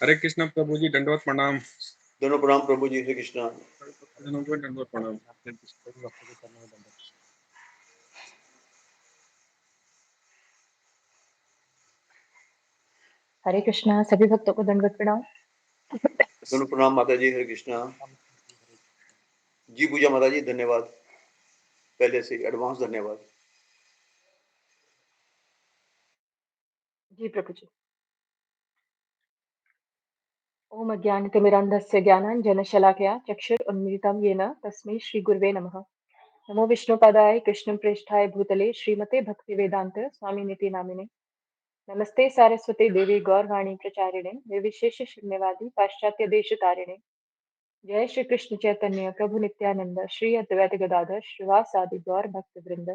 हरे कृष्ण प्रभु जी, दंडवत प्रणाम। दोनों प्रणाम प्रभु जी। हरे कृष्णा। दंडवत प्रणाम। हरे कृष्णा, सभी भक्तों को दंडवत प्रणाम। दोनों प्रणाम माता जी। हरे कृष्णा जी। पूजा माता जी, धन्यवाद, पहले से एडवांस धन्यवाद। जी प्रभु जी। ओम अज्ञानतिमिरान्धस्य ज्ञानाञ्जनशलाकया चक्षुरुन्मीलितं येन तस्मै श्रीगुरुवे नमः। नमो विष्णुपादाय कृष्णप्रेष्ठाय भूतले श्रीमते भक्तिवेदान्त स्वामिनिति नामिने। नमस्ते सारस्वते देवी गौरवाणी प्रचारिणे निर्विशेष शून्यवादी पाश्चात्य देशतारिणे। जय श्री कृष्ण चैतन्य प्रभु नित्यानंद श्री अद्वैत गदाधर श्रीवासादि गौर भक्त वृंद।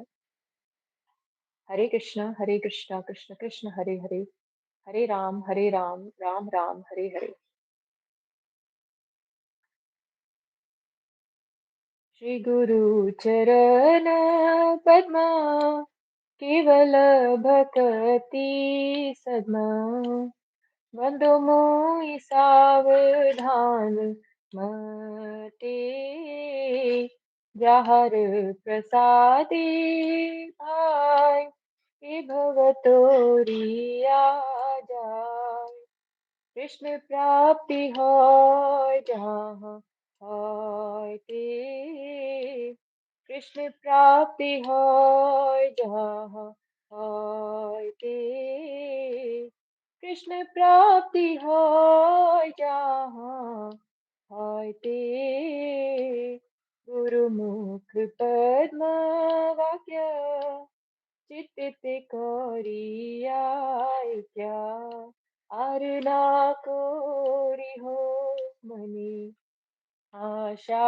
हरे कृष्ण कृष्ण कृष्ण हरे हरे, हरे राम राम राम हरे हरे। श्री गुरु चरण पद्मा केवल भक्ति सद्मा, बंधु मोहि सावधान मते, जाहर प्रसादे भाई ये भवतोरिया जाय। कृष्ण प्राप्ति होय जहाँ होय ते, कृष्ण प्राप्ति होय जहाँ होय ते, कृष्ण प्राप्ति होय जहाँ होय ते। गुरुमुख पद्म वाक्य चित्त करिया क्या, आरना कोरी हो मनी आशा।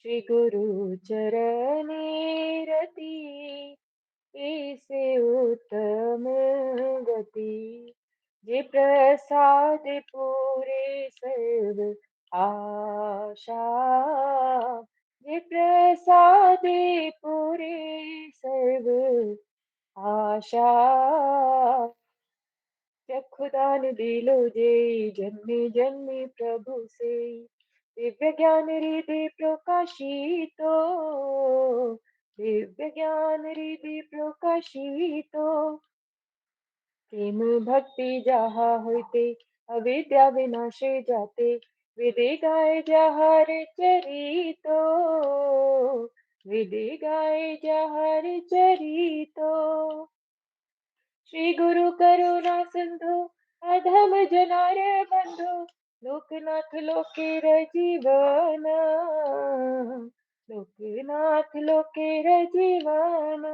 श्री गुरु चरणी रति इसे उत्तम गति, जे प्रसाद पूरे सर्व आशा, जे प्रसाद पूरे सर्व आशा। चक्षुदान दिलो जे जन्मे जन्मे प्रभु से, दिव्य ज्ञान हृदय प्रकाशितो, दिव्य ज्ञान हृदय प्रकाशितो। प्रेम भक्ति जहा होते अविद्या विनाशे जाते, विदे गाय जहर चरितो, विदे गाय जहर चरितो। श्री गुरु करुणा सिंधु अधम जनार बंधु, लोकनाथ लोकेर जीवन, लोकनाथ लोकेर जीवन।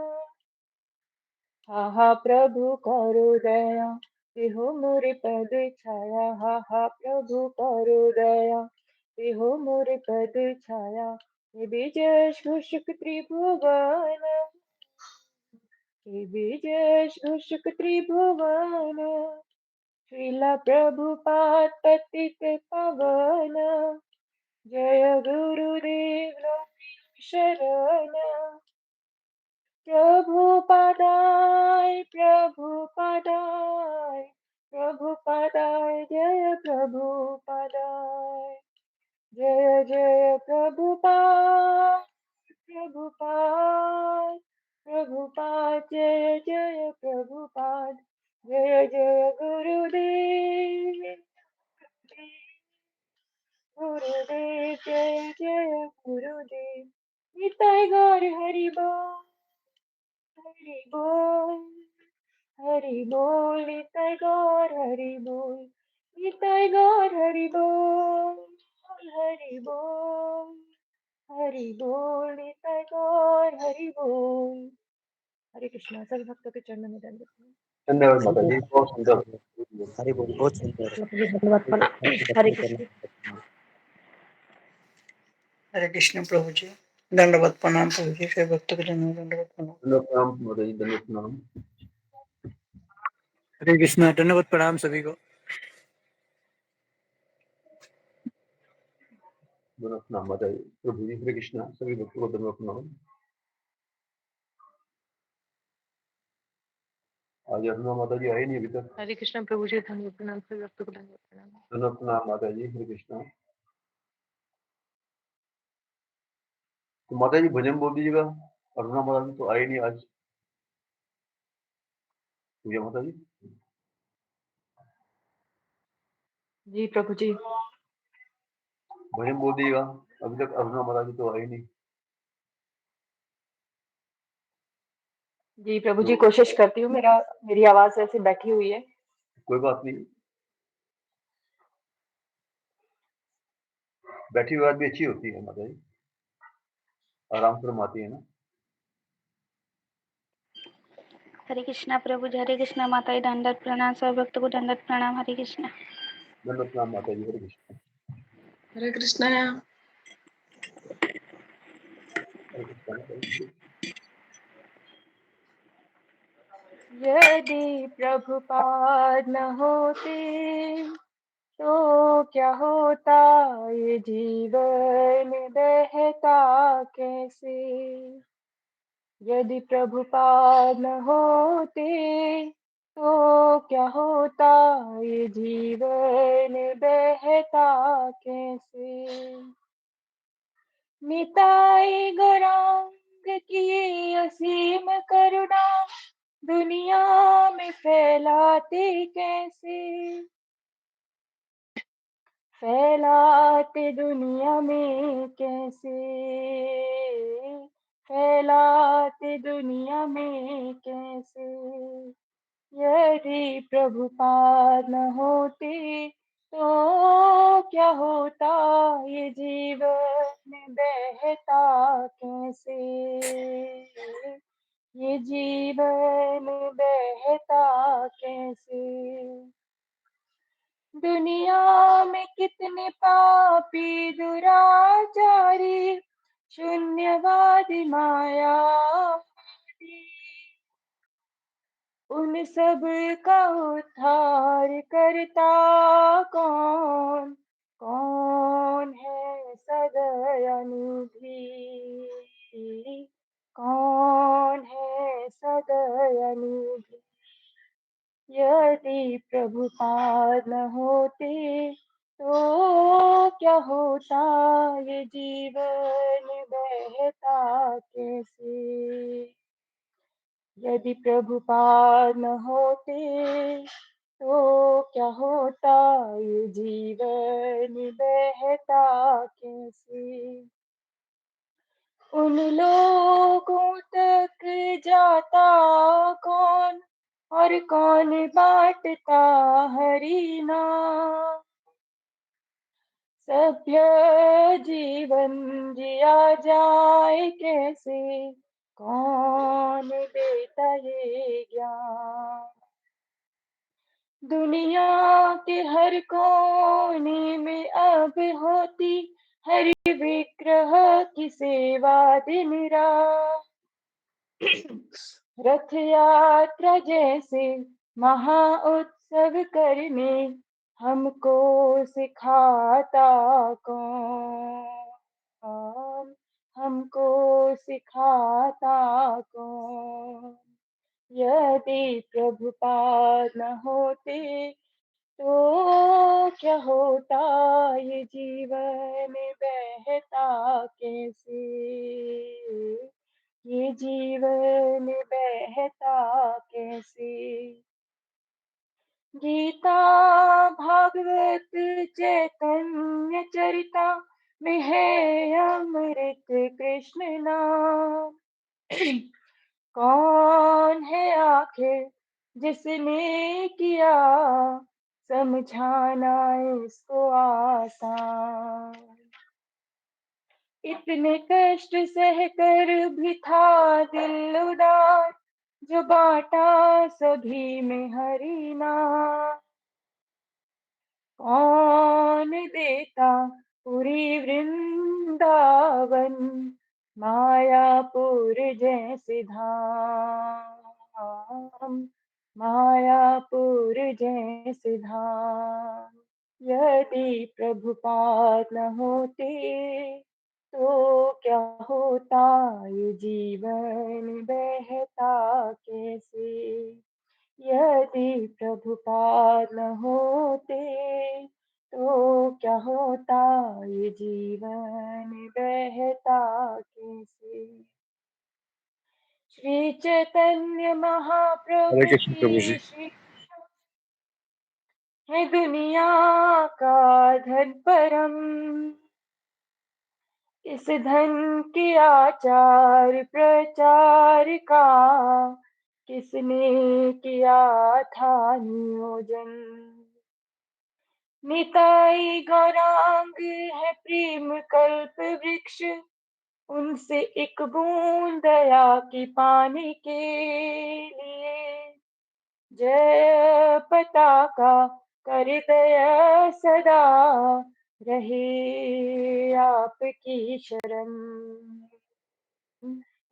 हा प्रभु करो दया तिहो मोरे पद छाया, हा प्रभु करो दया तिहो मोरे पद छाया। हे विजय शुष्क त्रिभुवन, हे विजय शुष्क त्रिभुवन। श्रीला प्रभुपाद पतित पावन, जय गुरुदेव शरण। प्रभुपादाय प्रभुपादाय प्रभुपादाय, जय प्रभुपादाय, जय जय प्रभुपाद प्रभुपाद प्रभुपाद, जय जय प्रभुपाद, जय जय गुरुदेव गुरुदेव, जय जय गुरुदेव। निताय गौर हरि बोल, हरि बोल, हरि बोल। निताय गौर हरि बोल, निताय गौर हरि बोल, हरि बोल, हरि बोल। निताय गौर हरि बोल। हरे कृष्णा। सभी भक्तों के चरणों में दंडवत प्रणाम। धन्यवाद माता जी, बहुत सुंदर। हरि बोल, बहुत सुंदर। धन्यवाद प्रणाम। हरे कृष्ण। हरे कृष्ण प्रभु जी, दंडवत प्रणाम प्रभु जी। फिर भक्त के जन्म दंडवत प्रणाम। धन्यवाद प्रणाम माता जी, धन्यवाद प्रणाम। हरे कृष्णा, दंडवत प्रणाम सभी को। धन्यवाद प्रणाम माता जी। प्रभु जी हरे कृष्णा, सभी भक्तों को धन्यवाद प्रणाम। आज अरुणा माता जी आई नहीं अभी तक। हरे कृष्ण प्रभु जी, धन्यवाद प्रणाम सभी भक्तों को धन्यवाद प्रणाम। धन्यवाद प्रणाम माता जी। हरे कृष्णा। तो माता जी भजन बोल दीजिएगा। अरुणा माता जी तो आई नहीं आज। पूजा माता जी। जी प्रभु जी। भजन बोल दीजिएगा। अभी तक अरुणा माता जी तो आई नहीं। जी प्रभु जी, तो कोशिश करती हूँ। मेरी आवाज ऐसे बैठी हुई है। कोई बात नहीं, बैठी हुई बात भी अच्छी होती है माता जी, आराम से रमाती है ना। हरे कृष्णा प्रभु जी, हरे कृष्णा माता जी, दंडवत प्रणाम सब भक्त को दंडवत प्रणाम। हरे कृष्णा। धन्यवाद प्रणाम माता जी। हरे कृष्ण। हरे कृष्णा। हरे कृष्ण माता जी। यदि प्रभुपाद न होते तो क्या होता, ये जीवन बहता कैसे। यदि प्रभुपाद न होते तो क्या होता, ये जीवन बहता कैसे। निताई गौरांग की असीम करुणा दुनिया में फैलाते कैसे। फैलाते दुनिया में कैसे, फैलाते दुनिया में कैसे। यदि प्रभुपाद न होते तो क्या होता, ये जीवन बहता कैसे। ये जीवन बहता कैसे। दुनिया में कितने पापी दुराचारी, शून्यवादी मायावादी, उन सब का उद्धार करता कौन। कौन है सदयनिधि, कौन है सदयनिधि। यदि प्रभुपाद न होते तो क्या होता, ये जीवन बहता कैसे। यदि प्रभुपाद न होते तो क्या होता, ये जीवन बहता कैसे। उन लोगों तक जाता कौन, और कौन बांटता हरि नाम। सभ्य जीवन जिया जाए कैसे, कौन देता ये ज्ञान। दुनिया के हर कोने में अब होती हरि विग्रह की सेवा दिन रात। रथ यात्रा जैसे महा उत्सव करने हमको सिखाता कौन। हमको सिखाता कौन। यदि प्रभुपाद न होते तो क्या होता, ये जीवन बहता कैसे। ये जीवन बहता कैसे। गीता भागवत चैतन्य चरिता में है अमृत कृष्ण नाम। कौन है आखिर जिसने किया समझाना इसको आसान। इतने कष्ट सहकर भी था दिल उदार, जो बांटा सभी में हरि नाम। कौन देता पूरी वृंदावन, मायापुर जैसे धाम। मायापुर जैसे धाम। यदि प्रभुपाद न होते तो क्या होता, ये जीवन बहता कैसे। यदि प्रभुपाद न होते तो क्या होता, ये जीवन बहता कैसे। श्री चैतन्य हरे महाप्रभु कृष्ण प्रभु जी। की शिक्षा है दुनिया का धन परम। इस धन के आचार प्रचार का किसने किया था नियोजन। निताई गौरांग है प्रेम कल्प वृक्ष, उनसे एक बूंद दया की पाने के लिए। जय पताका कर दया सदा, रहे आपकी शरण,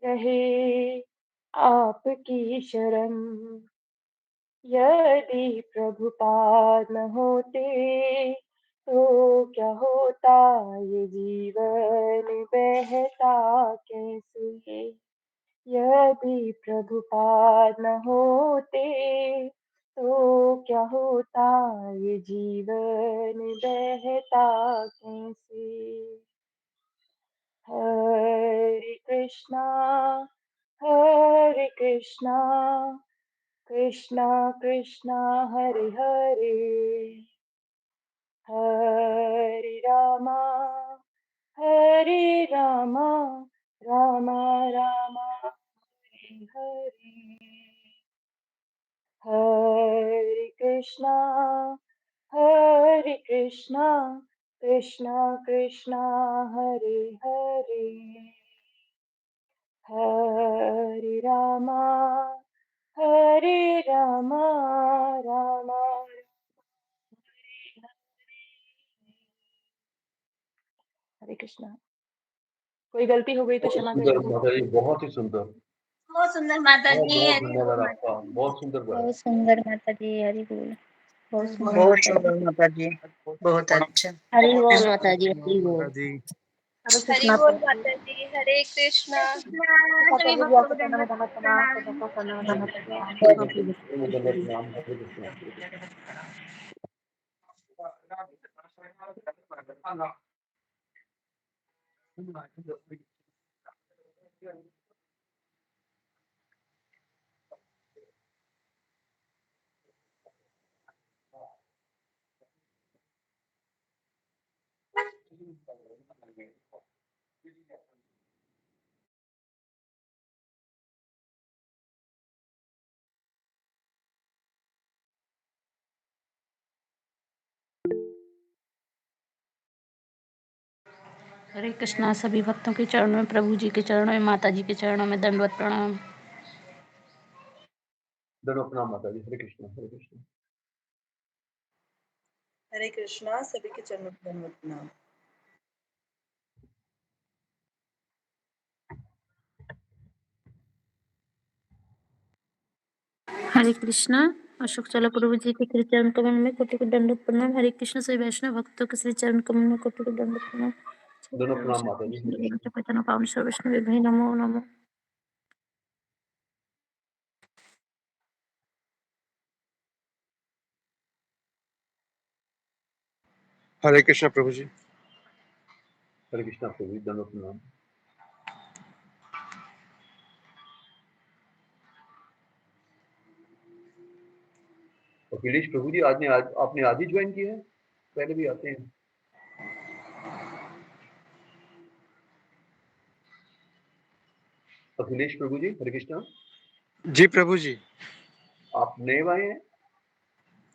रहे आपकी शरण। यदि प्रभुपाद न होते तो क्या होता, ये जीवन बहता कैसे। यदि प्रभुपाद न होते तो क्या होता, ये जीवन बहता कैसे। हरे कृष्णा कृष्णा कृष्णा हरे हरे, हरे रामा रामा रामा हरे हरे। हरे कृष्णा कृष्णा कृष्णा हरे हरे, हरे रामा रामा हरे कृष्णा। कोई गलती हो गई तो बहुत क्षमा सुंदर करिए। माता जी, बहुत ही सुंदर। बहुत सुंदर माता बहुत जी, बहुत हरि धन्यवाद बोल आपका, माता जी। बहुत सुंदर गाया। बहुत सुंदर माता जी, हरि बोल। बहुत सुंदर बहुत माता जी। सुंदर माता जी, बहुत अच्छा। हरि बोल माता जी, हरि माता बोल। जी। हरे हरि कृष्णा बोल प्रभु। माता जी, हरे कृष्णा। माता सभी जी भक्तों आपको को दंडवत दंडवत दंडवत प्रणाम, प्रणाम। सबको दंडवत हरे दंडवत कृष्ण, प्रणाम। हरे कृष्ण, दंडवत प्रणाम, हरे कृष्ण, हरे कृष्ण। हरे कृष्णा। सभी भक्तों के चरणों में, प्रभु जी के चरणों में, माता जी के चरणों में दंडवत प्रणाम। दंडवत प्रणाम माता जी, हरे कृष्ण, हरे कृष्ण। हरे कृष्णा, सभी के चरणों में दंडवत प्रणाम। हरे कृष्णा। अशोक चला प्रभु जी के श्री चरण कमल में कोटि को दंडवत प्रणाम। हरे कृष्ण। सभी वैष्णव भक्तों के श्री चरण कमल में कोटि को दंडवत प्रणाम। दंडवत प्रणाम माता जी, हरे कृष्ण। पतन पावन सर्वैष्णव भाई, नमो नमो। हरे कृष्ण प्रभु जी। हरे कृष्ण प्रभु जी, दंडवत प्रणाम। अखिलेश प्रभु जी, आपने आज ही ज्वाइन किया है, पहले भी आते हैं। अखिलेश प्रभु जी, हरे कृष्णा। जी प्रभु जी। आप नए आए हैं?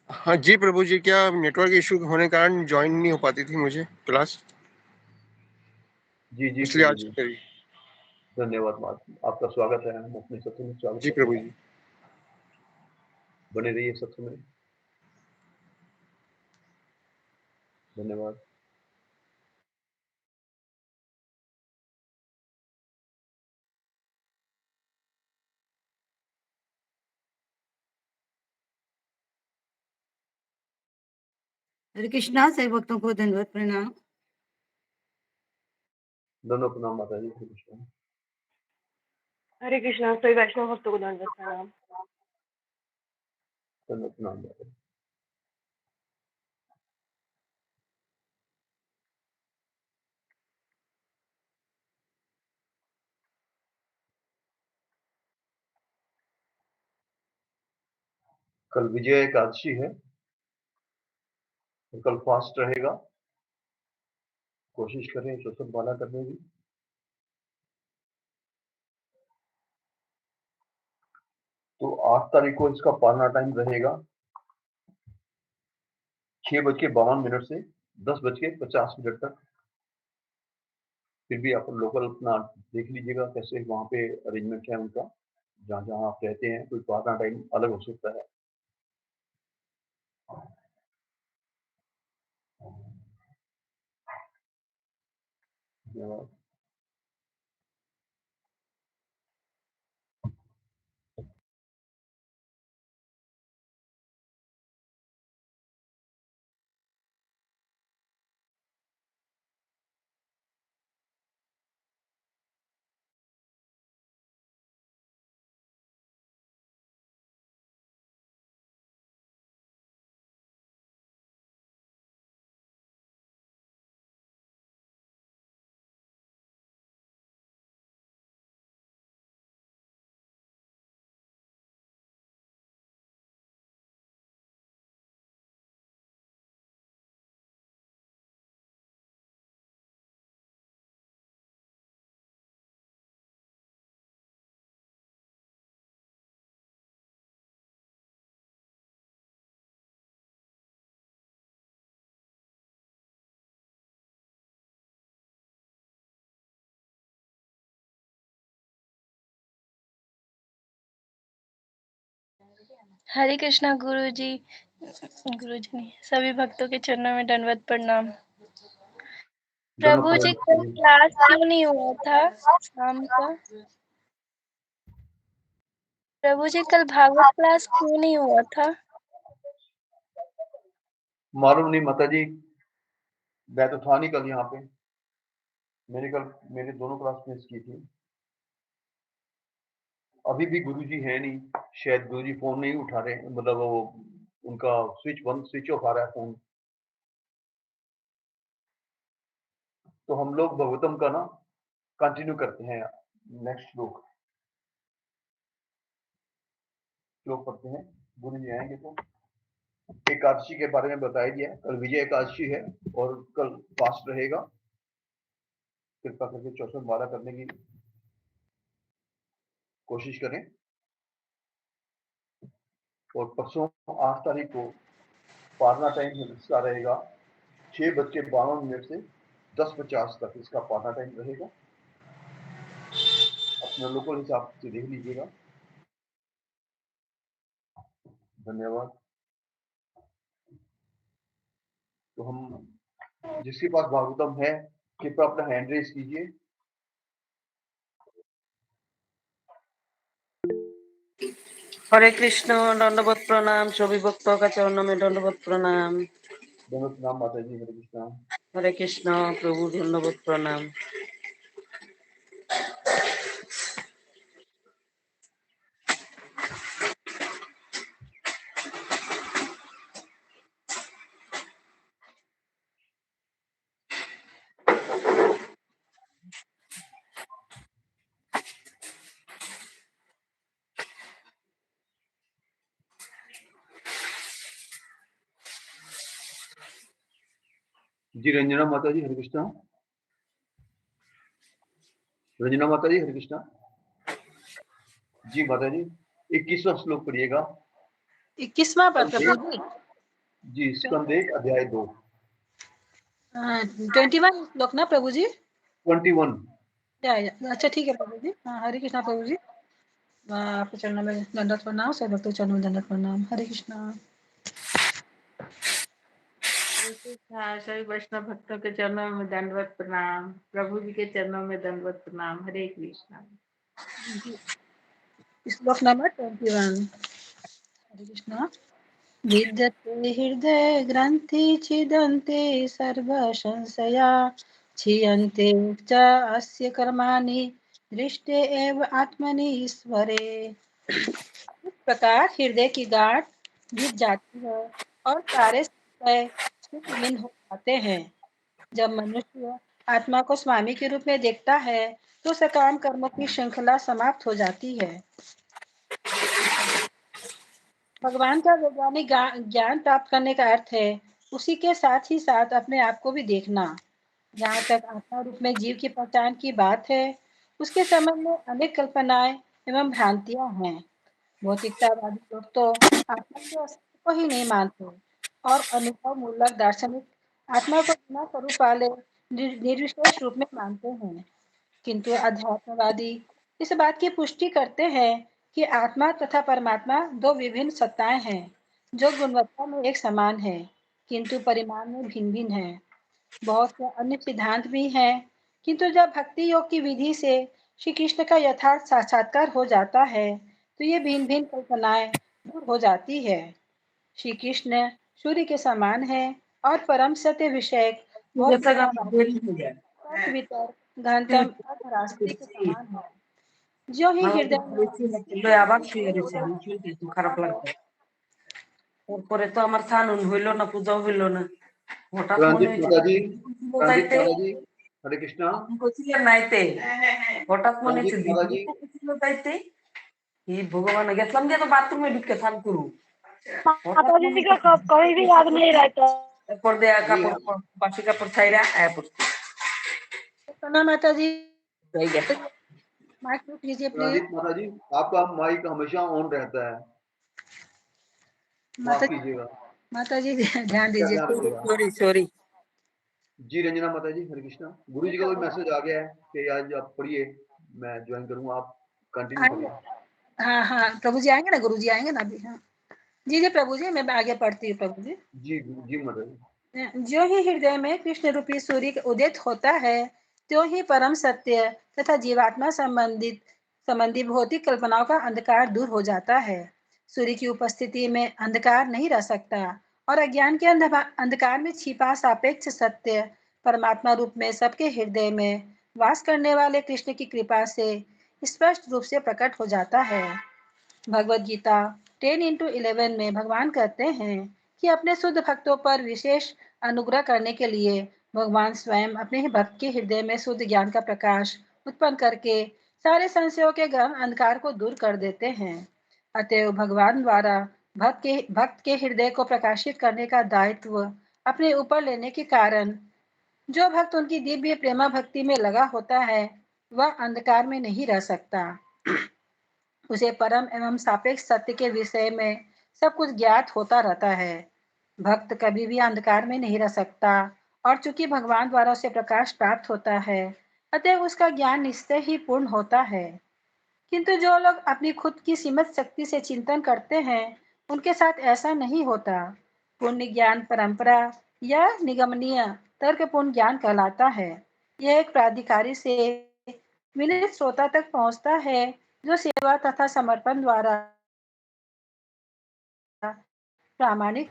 हाँ जी प्रभु जी, क्या नेटवर्क इशू होने के कारण ज्वाइन नहीं हो पाती थी मुझे क्लास, जी जी इसलिए प्रभु आज जी, करी। धन्यवाद माता, आपका स्वागत है, हम अपने सत्संग में स्वागत जी करते प्रभु हैं। जी। बने रहिए सत्संग में, धन्यवाद। हरे कृष्णा, सभी भक्तों को दंडवत प्रणाम। दंडवत प्रणाम माता जी, हरे कृष्ण। हरे कृष्णा। सभी वैष्णव भक्तों को दंडवत प्रणाम। दंडवत प्रणाम माता जी। कल विजय एकादशी है, कल फास्ट रहेगा, कोशिश करें श्वसन माला करने की। तो 8 तारीख को इसका पालना टाइम रहेगा 6:52 से 10:50 तक। फिर भी आप लोकल अपना देख लीजिएगा कैसे वहाँ पे अरेंजमेंट है उनका, जहाँ-जहाँ आप रहते हैं, कोई पालना टाइम अलग हो सकता है। धन्यवाद। हरे कृष्णा गुरु जी ने सभी भक्तों के चरणों में दंडवत प्रणाम। प्रभु जी कल क्लास क्यों नहीं हुआ था शाम का? प्रभु जी कल भागवत क्लास क्यों नहीं हुआ था? मालूम नहीं माता जी, मैं तो था नहीं कल यहाँ पे। मेरे दोनों क्लास मिस की थी। अभी भी गुरुजी हैं नहीं, शायद गुरुजी फोन नहीं उठा रहे, मतलब वो उनका स्विच ऑफ आ रहा है फोन। तो हम लोग भगवतम का ना कंटिन्यू करते हैं। नेक्स्ट श्लोक पढ़ते हैं। गुरुजी आएंगे तो एकादशी के बारे में बताया दिया है। कल विजय एकादशी है और कल फास्ट रहेगा। कृपा करके 24 करने की कोशिश करें। और परसों 8 तारीख को पारना टाइम इसका रहेगा 6:52 से 10:50 तक इसका पारना टाइम रहेगा। अपने लोकल हिसाब से देख लीजिएगा। धन्यवाद। तो हम जिसके पास भागवतम है कृपया अपना हैंड रेस कीजिए। हरे कृष्ण दंडवत प्रणाम। सभी भक्तों का चरणों में दंडवत प्रणाम। दंडवत प्रणाम माता जी। हरे कृष्णा। हरे कृष्ण प्रभु दंडवत प्रणाम। जी रंजना माता जी। हरे कृष्णा। रंजना माता जी। हरे कृष्णा। जी माता जी 21वां श्लोक पढ़िएगा। 21वां प्रभु जी। जी स्कंद 1 अध्याय 2। 21 श्लोक ना प्रभु जी। 21। अच्छा ठीक है प्रभु जी। हाँ हरे कृष्णा प्रभु जी। आपके चरणों में दंडवत प्रणाम। सब भक्तों के चरणों में दंडवत प्रणाम। हरे कृष्णा। सभी वैष्णव भक्तों के चरणों में दंडवत प्रणाम। प्रभु जी के चरणों में दंडवत प्रणाम। हरे कृष्णा। श्लोक नंबर 21। हरे कृष्णा। विद्यते हृदय ग्रंथि छिदन्ते सर्व संशया क्षीयन्ते च अस्य कर्माणि दृष्टे एव आत्मनि ईश्वरे। इस प्रकार हृदय की गांठ बीत जाती है और सारे संशय छिन्न-भिन्न हो जाते हैं। जब मनुष्य आत्मा को स्वामी के रूप में देखता है, तो सकाम कर्मों की श्रृंखला समाप्त हो जाती है। भगवान का वैज्ञानिक ज्ञान प्राप्त करने का अर्थ है उसी के साथ ही साथ अपने आप को भी देखना। जहाँ तक आत्मा रूप में जीव की पहचान की बात है, उसके संबंध में अनेक कल्पनाएं एवं भ्रांतियां हैं। भौतिकतावादी लोग तो आत्मा के अस्तित्व को ही नहीं मानते और अनुभव मूलक दार्शनिक आत्मा को बिना स्वरूप वाले निर्विशेष रूप में मानते हैं। किंतु अध्यात्मवादी इस बात की पुष्टि करते हैं कि आत्मा तथा परमात्मा दो विभिन्न सत्ताएं हैं, जो गुणवत्ता में एक समान है, किंतु परिमाण में भिन्न भिन्न है। बहुत से अन्य सिद्धांत भी हैं, किंतु जब भक्ति योग की विधि से श्री कृष्ण का यथार्थ साक्षात्कार हो जाता है, तो ये भिन्न भिन्न कल्पनाएं दूर हो जाती है। श्री कृष्ण सूर्य के समान है और परम सत्य विषय जैसा भौतिकता गाना देरी हो जाए तर्क वितर्क घनतम अधरास्ति के समान है। जो ही हृदय में আবার শুয়ে রয়েছে আমি শুনতে একটু খারাপ লাগছে তারপরে তো আমার স্নান হইলো না পূজাও হইলো না হঠাৎ মনে ट्रांजिट माता जी, হয়েছে ट्रांजिट যাইতে माता जी, हरे कृष्णा। কইছিলেন নাইতে হঠাৎ মনে হচ্ছে ट्रांजिट माता जी, ছিল যাইতে এই ভগবান গেছিলাম যে তো বাথরুমে ঢুকে স্নান করু হঠাৎ माता মনে जी का कभी भी याद नहीं रहता। তারপর দেয়া কাপড় বাসি কাপড় ছাইরা আয়া পড়ছি प्रणाम माता जी। যাই গেছে माइक म्यूट कीजिए प्लीज। ट्रांजिट माता जी, आपका माइक हमेशा ऑन रहता है, माफ कीजिएगा, माता जी ध्यान क्या दीजिए। ध्यान रखिएगा। Sorry sorry. जी रंजना माता जी, हरे कृष्णा। गुरु जी का कोई मैसेज आ गया है कि आज आप पढ़िए, मैं ज्वाइन करूंगा, आप कंटिन्यू आएंगे। करिए। हाँ हाँ प्रभु जी आएंगे ना, गुरु जी आएंगे ना अभी। हाँ जी जी प्रभु जी, मैं आगे पढ़ती हूँ प्रभु जी। जी माता जी। जो ही हृदय में कृष्ण रूपी सूर्य उदित होता है, त्यों ही परम सत्य तथा जीवात्मा संबंधी भौतिक कल्पनाओं का अंधकार दूर हो जाता है। सूर्य की उपस्थिति में अंधकार नहीं रह सकता और अज्ञान के अंधकार में छिपा सापेक्ष सत्य परमात्मा रूप में सबके हृदय में वास करने वाले कृष्ण की कृपा से स्पष्ट रूप से प्रकट हो जाता है। भगवद गीता 10:11 में भगवान कहते हैं कि अपने शुद्ध भक्तों पर विशेष अनुग्रह करने के लिए भगवान स्वयं अपने ही भक्त के हृदय में शुद्ध ज्ञान का प्रकाश उत्पन्न करके सारे संशयों के गहन अंधकार को दूर कर देते हैं। अतएव भगवान द्वारा भक्त के हृदय को प्रकाशित करने का दायित्व अपने ऊपर लेने के कारण जो भक्त उनकी दिव्य प्रेमा भक्ति में लगा होता है, वह अंधकार में नहीं रह सकता। उसे परम एवं सापेक्ष सत्य के विषय में सब कुछ ज्ञात होता रहता है। भक्त कभी भी अंधकार में नहीं रह सकता और चूंकि भगवान द्वारा उसे प्रकाश प्राप्त होता है, अतः उसका ज्ञान निश्चय ही पूर्ण होता है। किंतु जो लोग अपनी खुद की सीमित शक्ति से चिंतन करते हैं, उनके साथ ऐसा नहीं होता। पुण्य ज्ञान परंपरा या निगमनीय तर्कपूर्ण ज्ञान कहलाता है। यह एक प्राधिकारी से विनीत श्रोता तक पहुंचता है, जो सेवा तथा समर्पण द्वारा प्रामाणिक।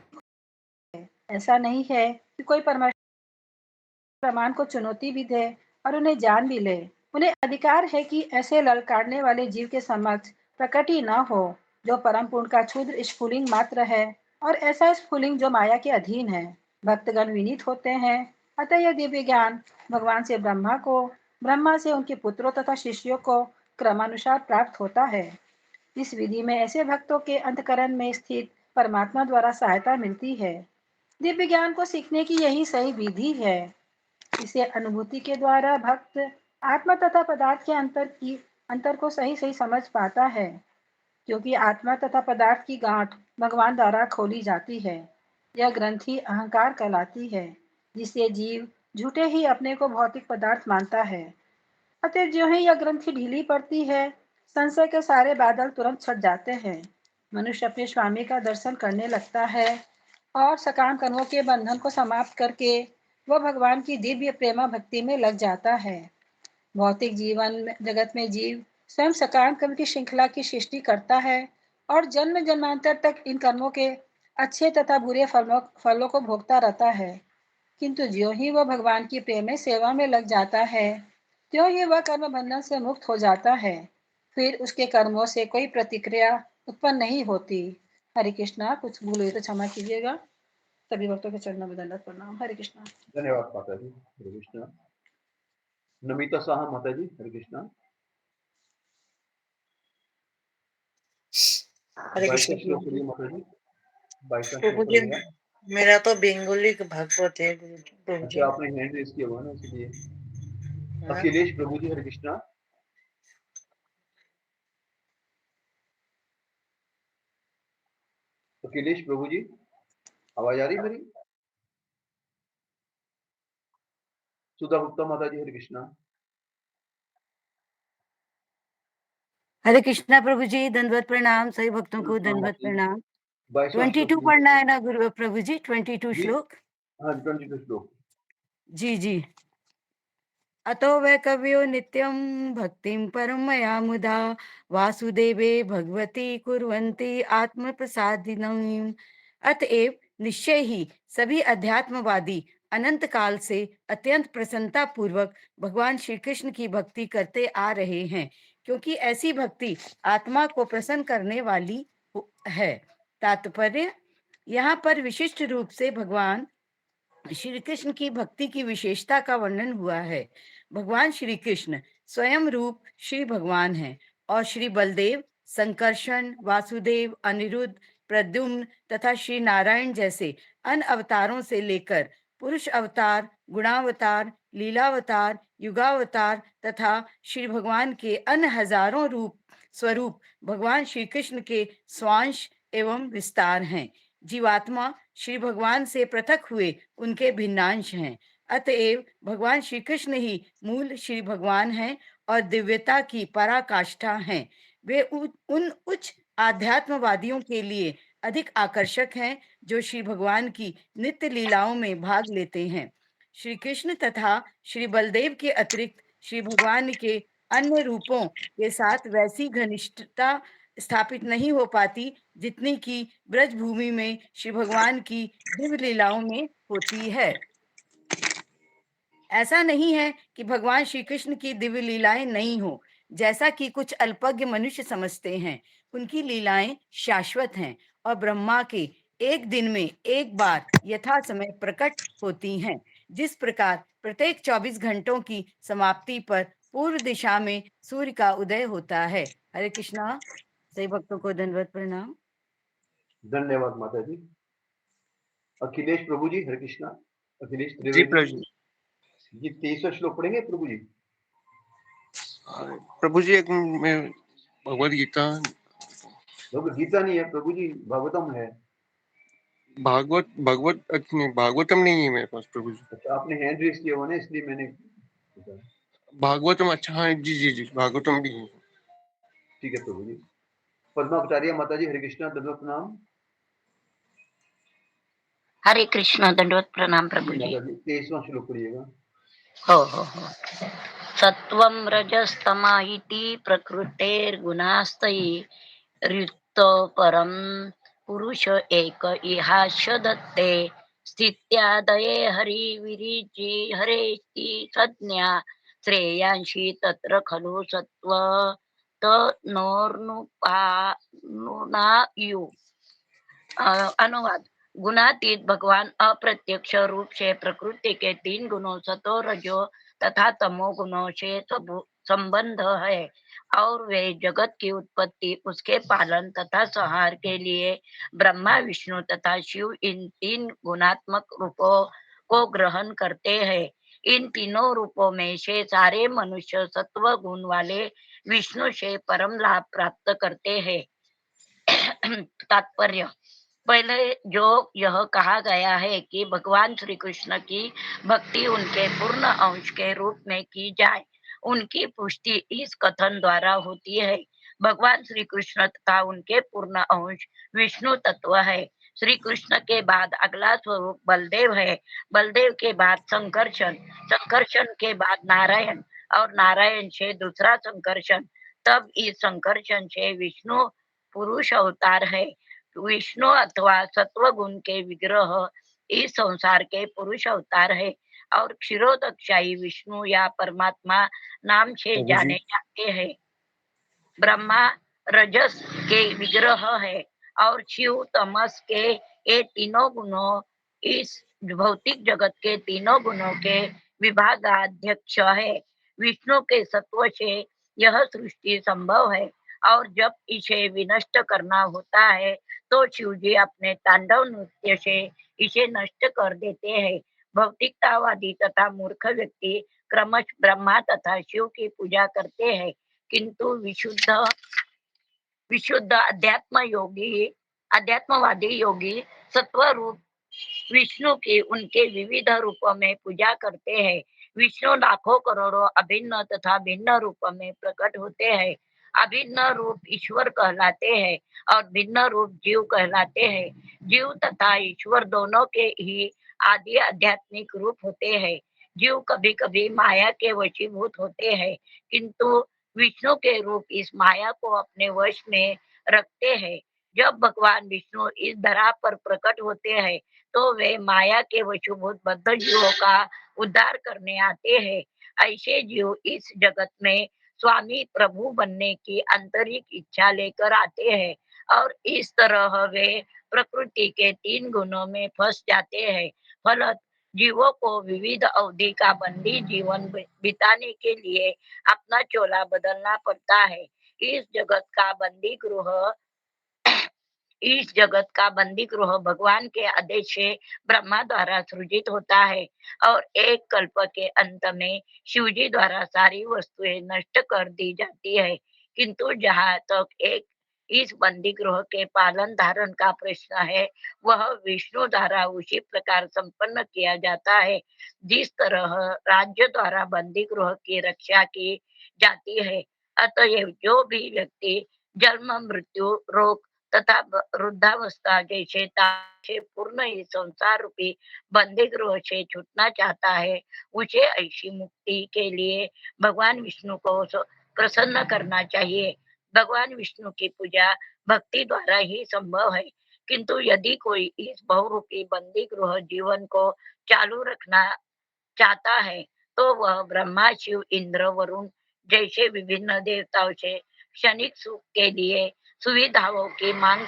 ऐसा नहीं है कि कोई प्रमाण को चुनौती भी दे और उन्हें जान भी ले। उन्हें अधिकार है कि ऐसे ललकारने वाले जीव के समक्ष प्रकट ही न हो, जो परम पूर्ण का क्षुद्र स्फुलिंग मात्र है और ऐसा स्फुलिंग जो माया के अधीन है। भक्तगण विनीत होते हैं, अतः यह दिव्य ज्ञान भगवान से ब्रह्मा को, ब्रह्मा से उनके पुत्रों तथा शिष्यों को क्रमानुसार प्राप्त होता है। इस विधि में ऐसे भक्तों के अंतकरण में स्थित परमात्मा द्वारा सहायता मिलती है। दिव्य ज्ञान को सीखने की यही सही विधि है। इसे अनुभूति के द्वारा भक्त आत्मा तथा पदार्थ के अंतर को सही सही समझ पाता है, क्योंकि आत्मा तथा पदार्थ की गांठ भगवान द्वारा खोली जाती है। यह ग्रंथि अहंकार कहलाती है, जिससे जीव झूठे ही अपने को भौतिक पदार्थ मानता है। अतः जो ही यह ग्रंथि ढीली पड़ती है, संशय के सारे बादल तुरंत छट जाते हैं। मनुष्य अपने स्वामी का दर्शन करने लगता है और सकाम कर्मों के बंधन को समाप्त करके वह भगवान की दिव्य प्रेमा भक्ति में लग जाता है। भौतिक जगत में जीव स्वयं सकाम कर्म की श्रृंखला की सृष्टि करता है और जन्म जन्मांतर तक इन कर्मों के अच्छे तथा बुरे फलों को भोगता रहता है। किंतु ज्यों ही वह भगवान की प्रेम सेवा में लग जाता है, त्यों ही वह कर्म बंधन से मुक्त हो जाता है। फिर उसके कर्मों से कोई प्रतिक्रिया उत्पन्न नहीं होती। हरे कृष्णा, कुछ भूल हुई तो क्षमा कीजिएगा। सभी भक्तों के चरणों में दंडवत प्रणाम। हरे कृष्णा। धन्यवाद माता जी, हरे कृष्णा। नमिता साहा माता जी, हरे कृष्णा। हरे 22वां कृष्ण श्लोक प्रभु जी। पढ़िए माता जी, 22वां प्रभु श्लोक जी, पढ़िएगा। मेरा तो बेंगोली का भागवत है प्रभु जी। अच्छा, आपने हैंड रेज किया हुआ है ना, इसलिए। हाँ। अखिलेश प्रभु जी, हरे कृष्णा। अखिलेश प्रभु जी, आवाज आ रही है मेरी? सुधा गुप्ता माता जी, हरे कृष्णा। हरे कृष्णा प्रभु जी, दंडवत प्रणाम। सभी भक्तों को दंडवत प्रणाम। 22वां श्लोक 22 पढ़ना है ना गुरु प्रभु जी, 22 जी। श्लोक। हाँ, 22 श्लोक। जी जी। अतो वै कव्यो नित्यं भक्तिं परमया मुदा वासुदेवे भगवती कुर्वन्ति आत्म प्रसादिनम्। अतएव निश्चय ही सभी अध्यात्मवादी अनंत काल से अत्यंत प्रसन्नता पूर्वक भगवान श्री कृष्ण की भक्ति करते आ रहे हैं, क्योंकि ऐसी भक्ति आत्मा को प्रसन्न करने वाली है। तात्पर्य, यहाँ पर विशिष्ट रूप से भगवान श्री कृष्ण की भक्ति की विशेषता का वर्णन हुआ है। भगवान श्री कृष्ण स्वयं रूप श्री भगवान हैं और श्री बलदेव, संकर्षण, वासुदेव, अनिरुद्ध, प्रद्युम्न तथा श्री नारायण जैसे अन्य अवतारों से लेकर पुरुष अवतार, गुणावतार, लीलावतार, युगावतार तथा श्री भगवान के अन्य हजारों रूप स्वरूप भगवान श्री कृष्ण के स्वांश एवं विस्तार हैं। जीवात्मा श्री भगवान से पृथक हुए उनके भिन्नांश हैं। अतएव भगवान श्री कृष्ण ही मूल श्री भगवान हैं और दिव्यता की पराकाष्ठा हैं। वे उन उच्च आध्यात्मवादियों के लिए अधिक आकर्षक हैं जो श्री भगवान की नित्य लीलाओं में भाग लेते हैं। श्री कृष्ण तथा श्री बलदेव के अतिरिक्त श्री भगवान के अन्य रूपों के साथ वैसी घनिष्ठता स्थापित नहीं हो पाती जितनी कि ब्रज भूमि में श्री भगवान की दिव्य लीलाओं में होती है। ऐसा नहीं है कि भगवान श्री कृष्ण की दिव्य लीलाएं नहीं हो, जैसा कि कुछ अल्पज्ञ मनुष्य समझते हैं। उनकी लीलाएं शाश्वत हैं और ब्रह्मा के एक दिन में एक बार यथा समय प्रकट होती हैं। जिस प्रकार प्रत्येक 24 घंटों की समाप्ति पर पूर्व दिशा में सूर्य का उदय होता है। हरे कृष्णा। सभी भक्तों को दंडवत प्रणाम। धन्यवाद माता जी। अखिलेश प्रभु जी, हरे कृष्णा। अखिलेश जी त्रिवेदी प्रभु जी। जी, 23वां श्लोक पढ़ेंगे प्रभु जी। प्रभु जी, एक मैं भगवद गीता, भगवत गीता नहीं है प्रभु जी, भागवतम है। भागवत भागवत नहीं, भागवतम नहीं है मेरे पास प्रभु जी। अच्छा, आपने हैंड रेज किया हुआ ना, इसलिए मैंने पूछा। भागवतम, अच्छा हाँ जी जी जी, भागवतम भी है। ठीक है प्रभु जी। पद्मावतारिया माता जी, हरे कृष्णा, दंडवत प्रणाम। हरे कृष्ण, दंडवत प्रणाम जी प्रभु जी। माता जी, 23वां श्लोक पढ़िएगा। हो। सत्वं रजस्तमा इति प्रकृतेर्गुणास्तयि ऋतो परम पुरुष एक इहास्य दत्ते स्थित्यादये हरिविरिचि हरेति संज्ञा श्रेयांशी तत्र खलु सत्व तनोर्नुपानुनायु। अनुवाद। गुणातीत भगवान अप्रत्यक्ष रूप से प्रकृति के 3 गुणों सतो रजो तथा तमो गुणों से संबंध है और वे जगत की उत्पत्ति, उसके पालन तथा संहार के लिए ब्रह्मा, विष्णु तथा शिव इन 3 गुणात्मक रूपों को ग्रहण करते हैं। इन तीनों रूपों में से सारे मनुष्य सत्व गुण वाले विष्णु से परम लाभ प्राप्त करते हैं। तात्पर्य, पहले जो यह कहा गया है कि भगवान श्री कृष्ण की भक्ति उनके पूर्ण अंश के रूप में की जाए, उनकी पुष्टि इस कथन द्वारा होती है। भगवान श्री कृष्ण तथा उनके पूर्ण अंश विष्णु तत्व है। श्री कृष्ण के बाद अगला स्वरूप बलदेव है, बलदेव के बाद संकर्षण, संकर्षण के बाद नारायण और नारायण से दूसरा संकर्षण, तब इस संकर्षण से विष्णु पुरुष अवतार है। विष्णु अथवा सत्व गुण के विग्रह इस संसार के पुरुष अवतार है और क्षीरोदक्षाई विष्णु या परमात्मा नाम से प्रभु जी। जाने जाते हैं। ब्रह्मा रजस के विग्रह है और शिव तमस के ये तीनों गुणों इस भौतिक जगत के तीनों गुणों के विभागाध्यक्ष है। विष्णु के सत्व से यह सृष्टि संभव है और जब इसे विनष्ट करना होता है तो शिव जी अपने तांडव नृत्य से इसे नष्ट कर देते हैं। भौतिकतावादी तथा मूर्ख व्यक्ति क्रमश ब्रह्मा तथा शिव की पूजा करते हैं, किंतु विशुद्ध अध्यात्मवादी योगी सत्व रूप विष्णु की उनके विविध रूपों में पूजा करते हैं। विष्णु लाखों करोड़ों अभिन्न तथा भिन्न रूपों में प्रकट होते हैं। अभिन्न रूप ईश्वर कहलाते हैं और भिन्न रूप जीव कहलाते हैं। जीव तथा ईश्वर दोनों के ही आदि आध्यात्मिक रूप होते हैं। जीव कभी कभी माया के वशीभूत होते हैं, किंतु विष्णु के रूप इस माया को अपने वश में रखते हैं। जब भगवान विष्णु इस धरा पर प्रकट होते हैं तो वे माया के वशीभूत बद्ध जीवों का उद्धार करने आते हैं। ऐसे जीव इस जगत में स्वामी प्रभु बनने की आंतरिक इच्छा लेकर आते हैं और इस तरह वे प्रकृति के 3 गुणों में फंस जाते हैं। फलत जीवों को विविध अवधि का बंदी जीवन बिताने के लिए अपना चोला बदलना पड़ता है। इस जगत का बंदी गृह भगवान के आदेश से ब्रह्मा द्वारा सृजित होता है और एक कल्प के अंत में शिवजी द्वारा सारी वस्तुएं नष्ट कर दी जाती है। किंतु जहाँ तक इस बंदी गृह के पालन धारण का प्रश्न है, वह विष्णु द्वारा उसी प्रकार संपन्न किया जाता है जिस तरह राज्य द्वारा बंदी गृह की रक्षा की जाती है। अतएव जो भी व्यक्ति जन्म, मृत्यु, रोग तथा वृद्धावस्था जैसे ताप से पूर्ण ही संसार रूपी बंदी गृह से छूटना चाहता है, उसे ऐसी मुक्ति के लिए भगवान विष्णु को प्रसन्न करना चाहिए। भगवान विष्णु की पूजा भक्ति द्वारा ही संभव है, किंतु यदि कोई इस बहुरूपी बंदी गृह जीवन को चालू रखना चाहता है तो वह ब्रह्मा, शिव, इंद्र, वरुण जैसे विभिन्न देवताओं से क्षणिक सुख के लिए सुविधाओं की मांग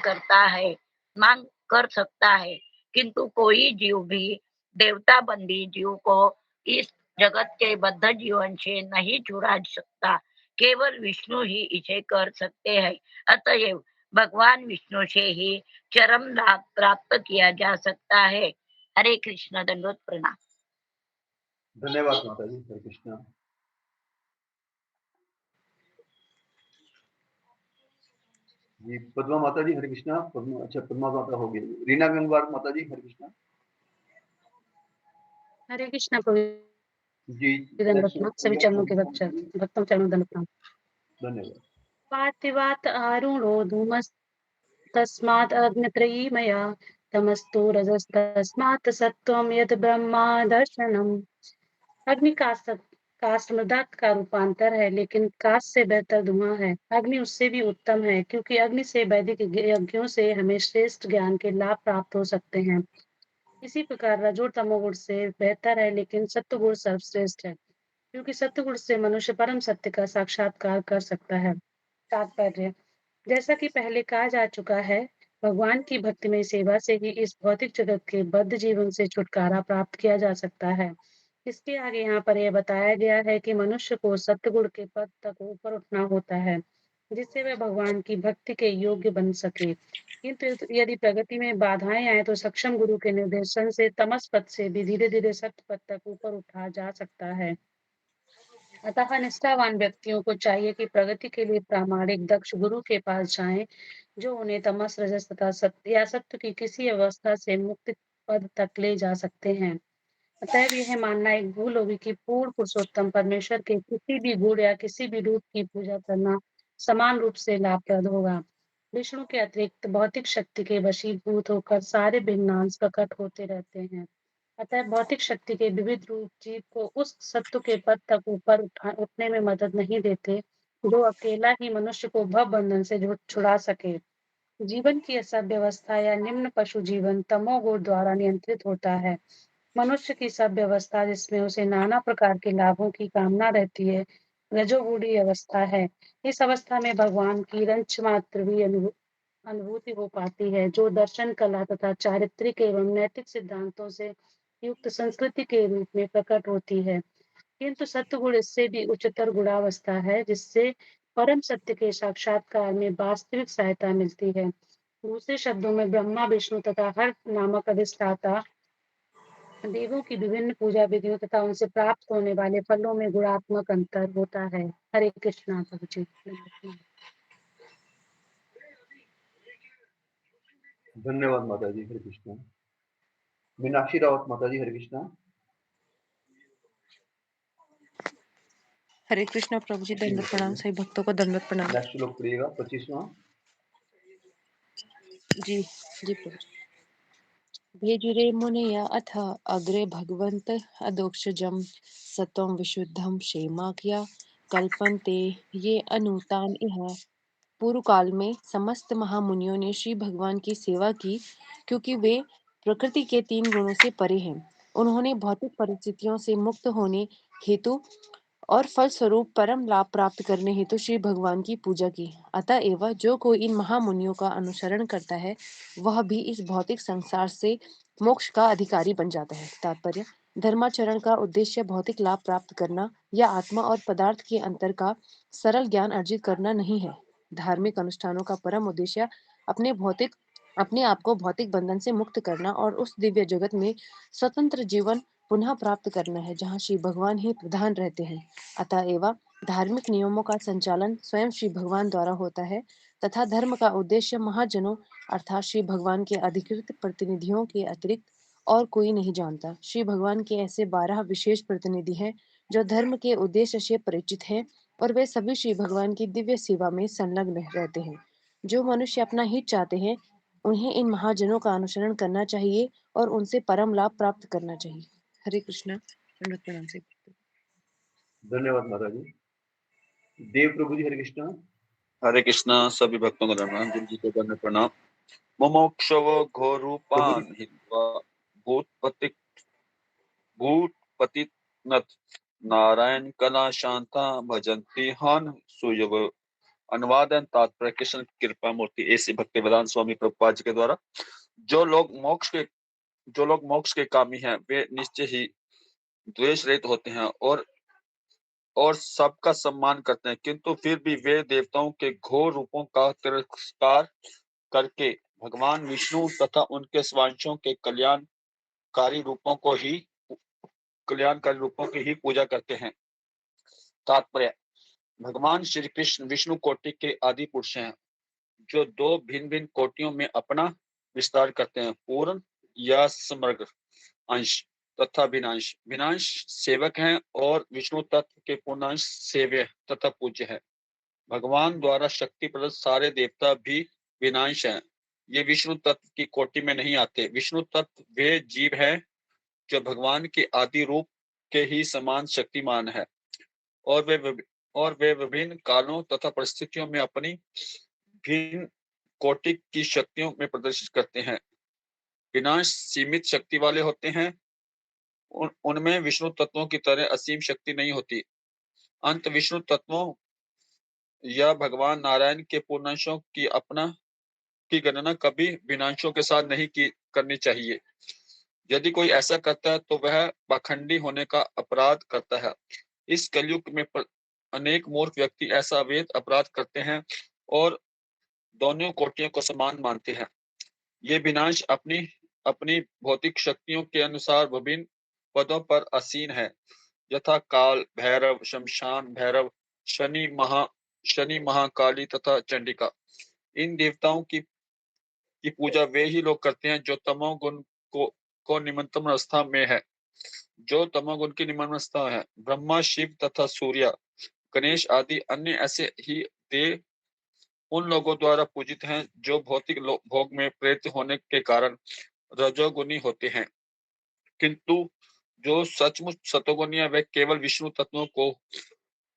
कर सकता है, किंतु कोई जीव भी देवता बंदी जीव को इस जगत के बद्ध जीवन से नहीं छुड़ा सकता। केवल विष्णु ही इसे कर सकते हैं। अतएव भगवान विष्णु से ही चरम लाभ प्राप्त किया जा सकता है। हरे कृष्ण, दंडवत प्रणाम। धन्यवाद माता जी। हरे कृष्णा। जी पद्मा माता जी, हरे कृष्णा। पद्मा माता हो गई। रीना गंगवार माता जी, हरे कृष्णा। हरे कृष्णा जी सभी चरणों के भक्तों चरणों धन्यवाद। धन्यवाद। पार्थिवात आरुणो धूमस् तस्मात् अग्नित्रयी मया तमस्तु रजस्तस्मात् सत्वं यद ब्रह्मा दर्शनम। अग्नि काष्ठ मृदा का रूपांतर है, लेकिन काष्ठ से बेहतर धुआं है। अग्नि उससे भी उत्तम है, क्योंकि अग्नि से वैदिक यज्ञों से हमें श्रेष्ठ ज्ञान के लाभ प्राप्त हो सकते हैं। इसी प्रकार रजो तमोगुण से बेहतर है, लेकिन सत्वगुण सर्वश्रेष्ठ है, क्योंकि सत्वगुण से मनुष्य परम सत्य का साक्षात्कार कर सकता है। तात्पर्य: जैसा कि पहले कहा जा चुका है, भगवान की भक्तिमय सेवा से ही इस भौतिक जगत के बद्ध जीवन से छुटकारा प्राप्त किया जा सकता है। इसके आगे यहाँ पर यह बताया गया है कि मनुष्य को सत्गुण के पद तक ऊपर उठना होता है, जिससे वह भगवान की भक्ति के योग्य बन सके। किंतु यदि प्रगति में बाधाएं आए तो सक्षम गुरु के निर्देशन से तमस पद से भी धीरे धीरे सत्य पद तक ऊपर उठा जा सकता है। अतः निष्ठावान व्यक्तियों को चाहिए कि प्रगति के लिए प्रामाणिक दक्ष गुरु के पास जाएं, जो उन्हें तमस, रजस तथा सत्य या सत्य की किसी अवस्था से मुक्ति पद तक ले जा सकते हैं। अतएव यह मानना एक भूल होगी कि पूर्ण पुरुषोत्तम परमेश्वर के किसी भी गुण या किसी भी रूप की पूजा करना समान रूप से लाभप्रद होगा। विष्णु के अतिरिक्त भौतिक शक्ति के वशीभूत होकर सारे भिन्न अंश प्रकट होते रहते हैं। अतः भौतिक शक्ति के विविध रूप जीव को उस सत्व के पद तक ऊपर उठने में मदद नहीं देते, जो अकेला ही मनुष्य को भव बंधन से छुड़ा सके। जीवन की सब व्यवस्था या निम्न पशु जीवन तमोगुण द्वारा नियंत्रित होता है। मनुष्य की सब व्यवस्था, जिसमें उसे नाना प्रकार के लाभों की कामना रहती है, रजोगुणी अवस्था है। इस अवस्था में भगवान की रंच मात्र भी अनुभूति हो पाती है, जो दर्शन कला तथा चारित्रिक एवं नैतिक सिद्धांतों से युक्त संस्कृति के रूप में प्रकट होती है। किंतु सत्वगुण इससे भी उच्चतर गुणावस्था है, जिससे परम सत्य के साक्षात्कार में वास्तविक सहायता मिलती है। दूसरे शब्दों में ब्रह्मा, विष्णु तथा हर नामक अधिष्ठाता देवों की विभिन्न पूजा विधियों तथा उनसे प्राप्त होने वाले फलों में गुणात्मक अंतर होता है। हरे कृष्णा प्रभु जी। धन्यवाद माता जी। हरे कृष्णा। मीनाक्षी रावत माता जी। हरे कृष्णा। हरे कृष्णा प्रभु जी, दंडवत प्रणाम। सभी भक्तों को दंडवत प्रणाम। नेक्स्ट श्लोक पढ़िएगा 25वां। जी जी प्रभु जी। भेजुरे मुनय अथ अग्रे भगवंत अदोक्षजम सत्वं विशुद्धम क्षेमाख्या कल्पन्ते ये अनुतान इह। पूर्व काल में समस्त महामुनियों ने श्री भगवान की सेवा की, क्योंकि वे प्रकृति के 3 गुणों से परे हैं। उन्होंने भौतिक परिस्थितियों से मुक्त होने हेतु और फलस्वरूप परम लाभ प्राप्त करने हेतु श्री भगवान की पूजा की। अतएव जो कोई इन महामुनियों का अनुसरण करता है, वह भी इस भौतिक संसार से मोक्ष का अधिकारी बन जाता है। तात्पर्य: धर्माचरण का उद्देश्य भौतिक लाभ प्राप्त करना या आत्मा और पदार्थ के अंतर का सरल ज्ञान अर्जित करना नहीं है। धार्मिक अनुष्ठानों का परम उद्देश्य अपने आप को भौतिक बंधन से मुक्त करना और उस दिव्य जगत में स्वतंत्र जीवन पुनः प्राप्त करना है, जहाँ श्री भगवान ही प्रधान रहते हैं। अतएव धार्मिक नियमों का संचालन स्वयं श्री भगवान द्वारा होता है तथा धर्म का उद्देश्य महाजनों अर्थात श्री भगवान के अधिकृत प्रतिनिधियों के अतिरिक्त और कोई नहीं जानता। श्री भगवान के ऐसे 12 विशेष प्रतिनिधि हैं जो धर्म के उद्देश्य से परिचित हैं, और वे सभी श्री भगवान की दिव्य सेवा में संलग्न रहते हैं। जो मनुष्य अपना हित चाहते हैं, उन्हें इन महाजनों का अनुसरण करना चाहिए और उनसे परम लाभ प्राप्त करना चाहिए। हरे कृष्णा। दंडवत प्रणाम से। धन्यवाद माता जी। देव प्रभु जी। हरे कृष्णा। हरे कृष्णा। सभी भक्तों को धन्यवाद। गुरु जी को धन्यवाद प्रणाम। मुमुक्षव घोरूपान हित्वा भूतपतित नारायण कला शांता भजन्ति हन सुयव। अनुवाद एवं तात्पर्य कृष्ण कृपा मूर्ति ऐसे भक्ति वेदांत स्वामी प्रभुपाद जी के द्वारा। जो लोग मोक्ष के कामी हैं, वे निश्चय ही द्वेष रहित होते हैं और सबका सम्मान करते हैं, किंतु फिर भी वे देवताओं के घोर रूपों का तिरस्कार करके भगवान विष्णु तथा उनके स्वांशों के कल्याणकारी रूपों की ही पूजा करते हैं। तात्पर्य: भगवान श्री कृष्ण विष्णु कोटि के आदि पुरुष हैं, जो 2 भिन्न भिन्न कोटियों में अपना विस्तार करते हैं, पूर्ण या समग्र अंश तथा विनाश। विनाश सेवक हैं और विष्णु तत्व के पूर्णांश सेव्य तथा पूज्य है। भगवान द्वारा शक्ति प्रदत्त सारे देवता भी विनाश हैं, ये विष्णु तत्व की कोटि में नहीं आते। विष्णु तत्व वे जीव हैं जो भगवान के आदि रूप के ही समान शक्तिमान है, और वे विभिन्न कालों तथा परिस्थितियों में अपनी भिन्न कोटि की शक्तियों में प्रदर्शित करते हैं। विनाश सीमित शक्ति वाले होते हैं, उनमें विष्णु तत्वों की तरह असीम शक्ति नहीं होती। अंत विष्णु तत्वों या भगवान नारायण के पूर्णांशों की गणना कभी विनाशों के साथ नहीं करनी चाहिए। यदि कोई ऐसा करता है तो वह पाखंडी होने का अपराध करता है। इस कलयुग में अनेक मूर्ख व्यक्ति ऐसा अवैध अपराध करते हैं और दोनों कोटियों को समान मानते हैं। ये विनाश अपनी भौतिक शक्तियों के अनुसार विभिन्न पदों पर आसीन है, यथा काल भैरव, शमशान भैरव, शनि महाकाली तथा चंडिका। इन देवताओं की पूजा वे ही लोग करते हैं जो तमोगुण को निम्नतम अवस्था में है। जो तमोगुण की निम्न अवस्था है, ब्रह्मा, शिव तथा सूर्य, गणेश आदि अन्य ऐसे ही देव उन लोगों द्वारा पूजित हैं जो भौतिक भोग में प्रेरित होने के कारण रजोगुणी होते हैं, किंतु जो सचमुच सतोगुणी है वे केवल विष्णु तत्वों को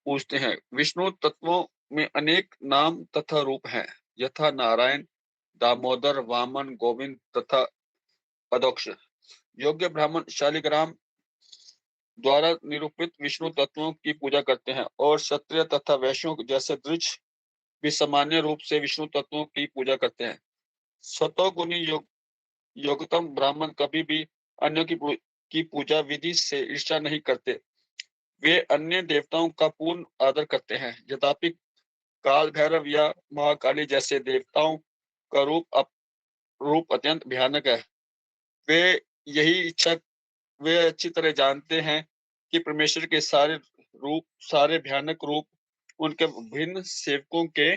पूजते हैं। विष्णु तत्वों में अनेक नाम तथा रूप हैं, यथा नारायण, दामोदर, वामन, गोविंद तथा पदोक्ष। योग्य ब्राह्मण शालिग्राम द्वारा निरूपित विष्णु तत्वों की पूजा करते हैं और क्षत्रिय तथा वैश्यों जैसे द्विज भी सामान्य रूप से विष्णु तत्वों की पूजा करते हैं। सतोगुणी योगतम ब्राह्मण कभी भी अन्यों की पूजा विधि से ईर्ष्या नहीं करते। वे अन्य देवताओं का पूर्ण आदर करते हैं। यद्यपि काल भैरव या महाकाली जैसे देवताओं का रूप अत्यंत भयानक है। वे अच्छी तरह जानते हैं कि परमेश्वर के सारे भयानक रूप उनके विभिन्न सेवकों के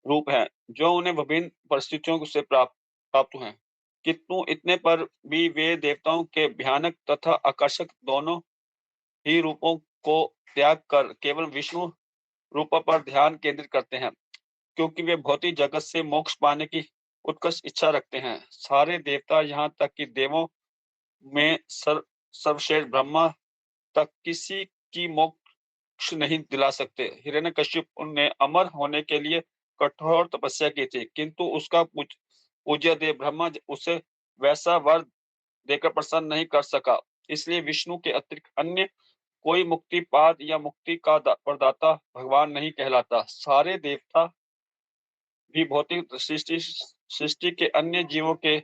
रूप हैं, जो उन्हें विभिन्न परिस्थितियों से प्राप्त हुए हैं। किंतु इतने पर भी वे देवताओं के भयानक तथा आकर्षक दोनों ही रूपों को त्याग कर केवल विष्णु रूप पर ध्यान केंद्रित करते हैं, क्योंकि वे भौतिक जगत से मोक्ष पाने की उत्कर्ष इच्छा रखते हैं। सारे देवता, यहाँ तक कि देवों में सर्वश्रेष्ठ ब्रह्मा तक किसी की मोक्ष नहीं दिला सकते। हिरण्यकश्यप ने अमर होने के लिए कठोर तपस्या की थी, किंतु उसका पूज्य देव ब्रह्मा उसे वैसा वर देकर प्रसन्न नहीं कर सका। इसलिए विष्णु के अतिरिक्त अन्य कोई मुक्तिपाद या मुक्ति का प्रदाता भगवान नहीं कहलाता। सारे देवता भी भौतिक सृष्टि के अन्य जीवों के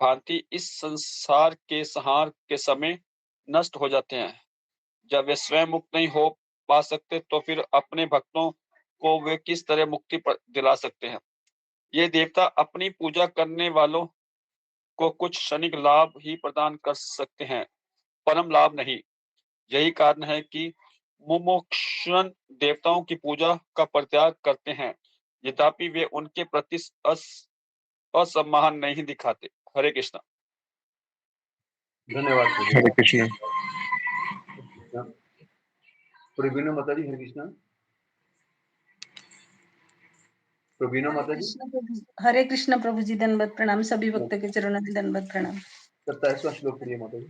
भांति इस संसार के संहार के समय नष्ट हो जाते हैं। जब वे स्वयं मुक्त नहीं हो पा सकते, तो फिर अपने भक्तों को वे किस तरह मुक्ति दिला सकते हैं। ये देवता अपनी पूजा करने वालों को कुछ क्षणिक लाभ ही प्रदान कर सकते हैं, परम लाभ नहीं। यही कारण है कि मुमुक्षुन देवताओं की पूजा का परित्याग करते हैं, यद्यपि वे उनके प्रति असम्मान नहीं दिखाते। हरे कृष्णा। धन्यवाद हरे कृष्ण। प्रवीणा माता जी, हरे कृष्णा। प्रवीणा माता जी, हरे कृष्ण प्रभु जी, दंडवत प्रणाम। सभी भक्तों के चरणों में दंडवत प्रणाम। 27वां श्लोक पढ़िए माता जी।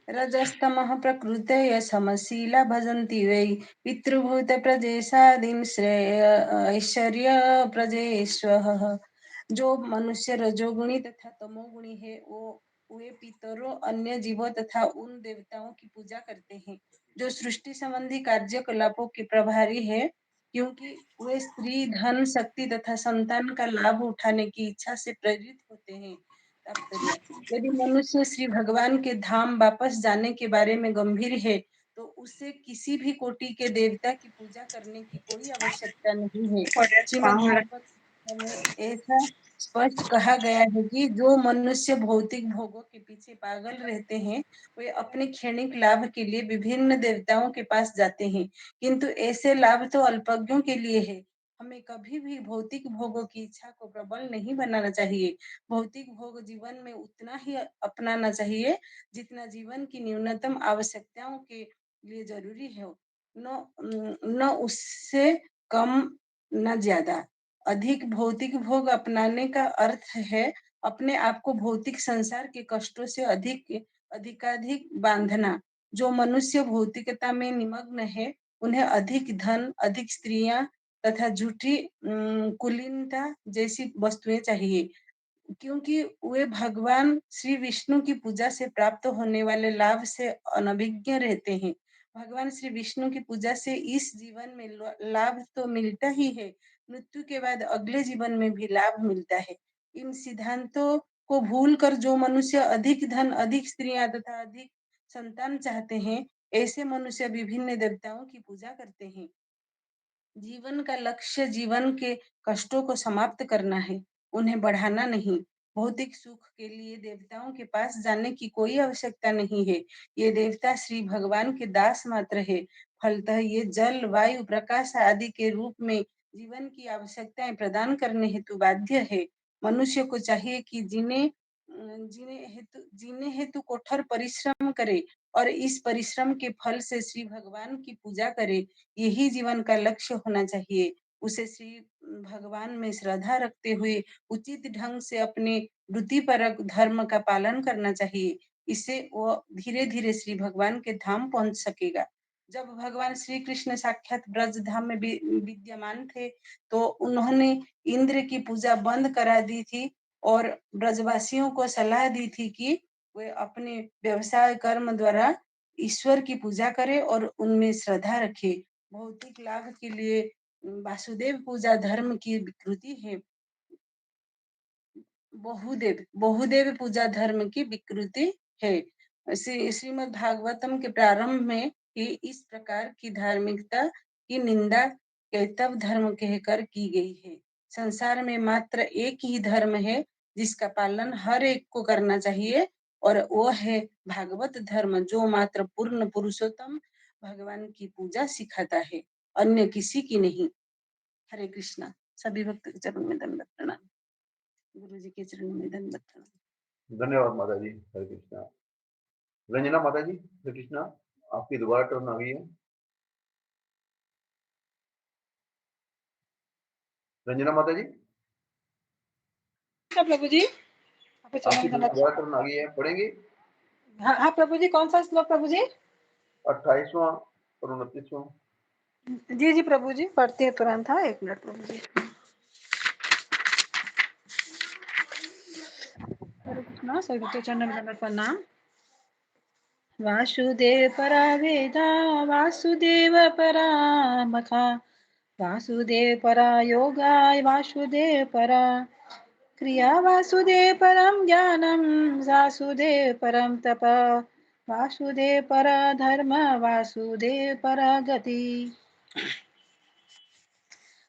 रजस्तमः प्रकृतय समशीला भजन्ति वै पितृभूत प्रजेशादीन श्रेय ऐश्वर्य प्रजेश्वः। जो मनुष्य रजोगुणी तथा तमोगुणी है, वे पितरों, अन्य जीवों तथा उन देवताओं की पूजा करते हैं जो सृष्टि संबंधी कार्यकलापों के प्रभारी है, क्योंकि वे स्त्री, धन, शक्ति तथा संतान का लाभ उठाने की इच्छा से प्रेरित होते हैं। तात्पर्य: यदि मनुष्य श्री भगवान के धाम वापस जाने के बारे में गंभीर है, तो उसे किसी भी कोटि के देवता की पूजा करने की कोई आवश्यकता नहीं है। श्रीमद् भागवत में ऐसा स्पष्ट कहा गया है कि जो मनुष्य भौतिक भोगों के पीछे पागल रहते हैं, वे अपने क्षणिक लाभ के लिए विभिन्न देवताओं के पास जाते हैं, किंतु ऐसे लाभ तो अल्पज्ञों के लिए है। हमें कभी भी भौतिक भोगों की इच्छा को प्रबल नहीं बनाना चाहिए। भौतिक भोग जीवन में उतना ही अपनाना चाहिए जितना जीवन की न्यूनतम आवश्यकताओं के लिए जरूरी है, न उससे कम न ज्यादा। अधिक भौतिक भोग अपनाने का अर्थ है अपने आप को भौतिक संसार के कष्टों से अधिकाधिक बांधना। जो मनुष्य भौतिकता में निमग्न है, उन्हें अधिक धन, अधिक स्त्रियां तथा झूठी कुलीनता जैसी वस्तुएं चाहिए, क्योंकि वे भगवान श्री विष्णु की पूजा से प्राप्त होने वाले लाभ से अनभिज्ञ रहते हैं। भगवान श्री विष्णु की पूजा से इस जीवन में लाभ तो मिलता ही है, मृत्यु के बाद अगले जीवन में भी लाभ मिलता है। इन सिद्धांतों को भूलकर जो मनुष्य अधिक धन, अधिक स्त्रियां तथा अधिक संतान चाहते हैं, ऐसे मनुष्य विभिन्न देवताओं की पूजा करते हैं। जीवन का लक्ष्य जीवन के कष्टों को समाप्त करना है, उन्हें बढ़ाना नहीं। भौतिक सुख के लिए देवताओं के पास जाने की कोई आवश्यकता नहीं है। ये देवता श्री भगवान के दास मात्र है। फलतः ये जल, वायु, प्रकाश आदि के रूप में जीवन की आवश्यकताएं प्रदान करने हेतु बाध्य है। मनुष्य को चाहिए कि जीने हेतु कठोर परिश्रम करे और इस परिश्रम के फल से श्री भगवान की पूजा करे। यही जीवन का लक्ष्य होना चाहिए। उसे श्री भगवान में श्रद्धा रखते हुए उचित ढंग से अपने वृत्तिपरक धर्म का पालन करना चाहिए। इससे वो धीरे धीरे श्री भगवान के धाम पहुंच सकेगा। जब भगवान श्री कृष्ण साक्षात ब्रज धाम में विद्यमान थे, तो उन्होंने इंद्र की पूजा बंद करा दी थी और ब्रजवासियों को सलाह दी थी कि वे अपने व्यवसाय कर्म द्वारा ईश्वर की पूजा करें और उनमें श्रद्धा रखें। भौतिक लाभ के लिए वासुदेव पूजा धर्म की विकृति है। बहुदेव पूजा धर्म की विकृति है। श्रीमद् भागवतम के प्रारंभ में ही इस प्रकार की धार्मिकता की निंदा कैतव धर्म कहकर की गई है। संसार में मात्र एक ही धर्म है जिसका पालन हर एक को करना चाहिए, और वो है भागवत धर्म, जो मात्र पूर्ण पुरुषोत्तम भगवान की पूजा सिखाता है, अन्य किसी की नहीं। हरे कृष्णा। सभी भक्त के चरणों में दंडवत प्रणाम। गुरु जी के चरणों में दंडवत प्रणाम। धन्यवाद माता जी। हरे कृष्णा। रंजना माता जी, हरे कृष्णा, आपकी दोबारा टर्न आ गई है। रंजना माता जी, प्रभु जी आपके चरणों आपकी में दंडवत। दोबारा टर्न आ गई है, पढ़ेंगे? हाँ हाँ प्रभु जी, कौन सा श्लोक प्रभु जी? 28वां और 29वां। जी जी प्रभु जी, पढ़ते हैं तुरंत। हाँ, 1 मिनट प्रभु जी। हरे कृष्णा। सभी भक्तों के चरणों में दंडवत प्रणाम। वासुदेव परा वेदा वासुदेव परा मखा वासुदेव परा योगा वासुदेव परा क्रिया वासुदेव परम ज्ञानम वासुदेव परम तप वासुदेव परा धर्म वासुदेव परा गति।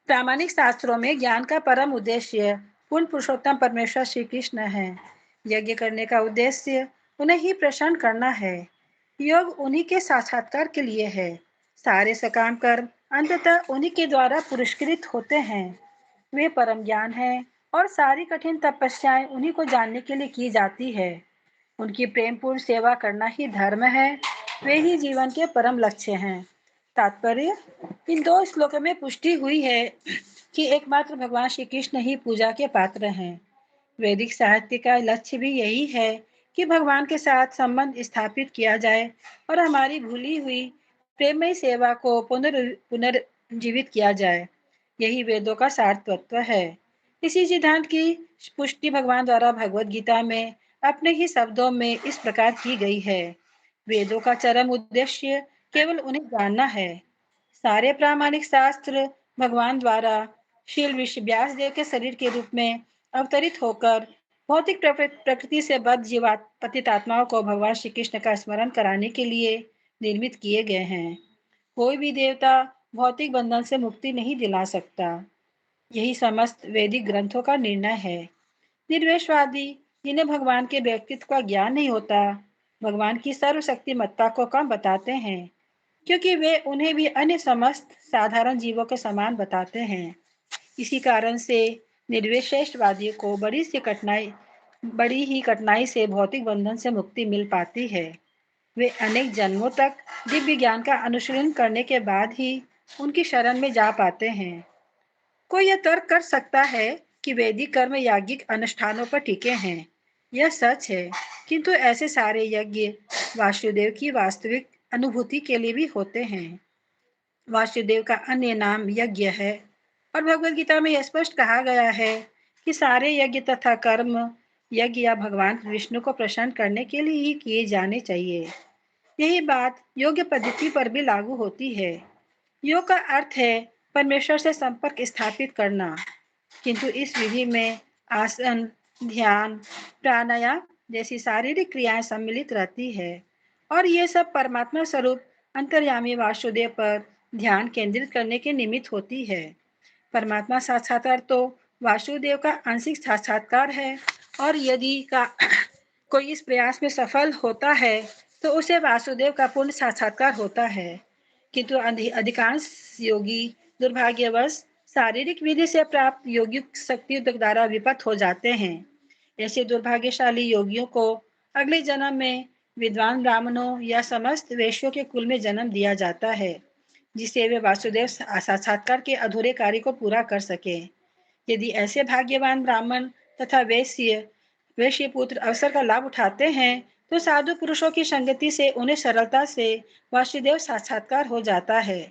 प्रामाणिक शास्त्रों में ज्ञान का परम उद्देश्य पूर्ण पुरुषोत्तम परमेश्वर श्री कृष्ण है। यज्ञ करने का उद्देश्य उन्हें ही प्रसन्न करना है। योग उन्हीं के साक्षात्कार के लिए है। सारे सकाम कर्म अंततः उन्हीं के द्वारा पुरस्कृत होते हैं। वे परम ज्ञान है और सारी कठिन तपस्याएं उन्हीं को जानने के लिए की जाती है। उनकी प्रेमपूर्ण सेवा करना ही धर्म है। वे ही जीवन के परम लक्ष्य हैं। तात्पर्य, इन 2 श्लोकों में पुष्टि हुई है कि एकमात्र भगवान श्री कृष्ण ही पूजा के पात्र हैं। वैदिक साहित्य का लक्ष्य भी यही है कि भगवान के साथ संबंध स्थापित किया जाए और हमारी भूली हुई प्रेममय सेवा को पुनर्जीवित किया जाए। यही वेदों का सार तत्व है। इसी सिद्धांत की पुष्टि भगवान द्वारा भगवत गीता में अपने ही शब्दों में इस प्रकार की गई है। वेदों का चरम उद्देश्य केवल उन्हें जानना है। सारे प्रामाणिक शास्त्र भगवान द्वारा शील व्यास देव के शरीर के रूप में अवतरित होकर भौतिक प्रकृति से बद्ध जीवात पतित आत्माओं को भगवान श्री कृष्ण का स्मरण कराने के लिए निर्मित किए गए हैं। कोई भी देवता भौतिक बंधन से मुक्ति नहीं दिला सकता। यही समस्त वैदिक ग्रंथों का निर्णय है। निर्वेशवादी, जिन्हें भगवान के व्यक्तित्व का ज्ञान नहीं होता, भगवान की सर्वशक्तिमत्ता को कम बताते हैं, क्योंकि वे उन्हें भी अन्य समस्त साधारण जीवों के समान बताते हैं। इसी कारण से निर्विशेषवादियों को बड़ी ही कठिनाई से भौतिक बंधन से मुक्ति मिल पाती है। वे अनेक जन्मों तक दिव्य ज्ञान का अनुशीलन करने के बाद ही उनकी शरण में जा पाते हैं। कोई यह तर्क कर सकता है कि वैदिक कर्म याज्ञिक अनुष्ठानों पर टिके हैं। यह सच है, किंतु ऐसे सारे यज्ञ वासुदेव की वास्तविक अनुभूति के लिए भी होते हैं। वासुदेव का अन्य नाम यज्ञ है और भगवद गीता में यह स्पष्ट कहा गया है कि सारे यज्ञ तथा कर्म यज्ञ या भगवान विष्णु को प्रसन्न करने के लिए ही किए जाने चाहिए। यही बात योग्य पद्धति पर भी लागू होती है। योग का अर्थ है परमेश्वर से संपर्क स्थापित करना, किंतु इस विधि में आसन, ध्यान, प्राणायाम जैसी शारीरिक क्रियाएं सम्मिलित रहती है और ये सब परमात्मा स्वरूप अंतर्यामी वासुदेव पर ध्यान केंद्रित करने के निमित्त होती है। परमात्मा साक्षात्कार तो वासुदेव का आंशिक साक्षात्कार है और यदि का कोई इस प्रयास में सफल होता है तो उसे वासुदेव का पूर्ण साक्षात्कार होता है। किंतु अधिकांश योगी दुर्भाग्यवश शारीरिक विधि से प्राप्त योगिक शक्ति द्वारा विपत हो जाते हैं। ऐसे दुर्भाग्यशाली योगियों को अगले जन्म में विद्वान ब्राह्मणों या समस्त वैश्यों के कुल में जन्म दिया जाता है, जिससे वे वासुदेव साक्षात्कार के अधूरे कार्य को पूरा कर सके। यदि ऐसे भाग्यवान ब्राह्मण तथा वैश्य पुत्र अवसर का लाभ उठाते हैं तो साधु पुरुषों की संगति से उन्हें सरलता से वासुदेव साक्षात्कार हो जाता है।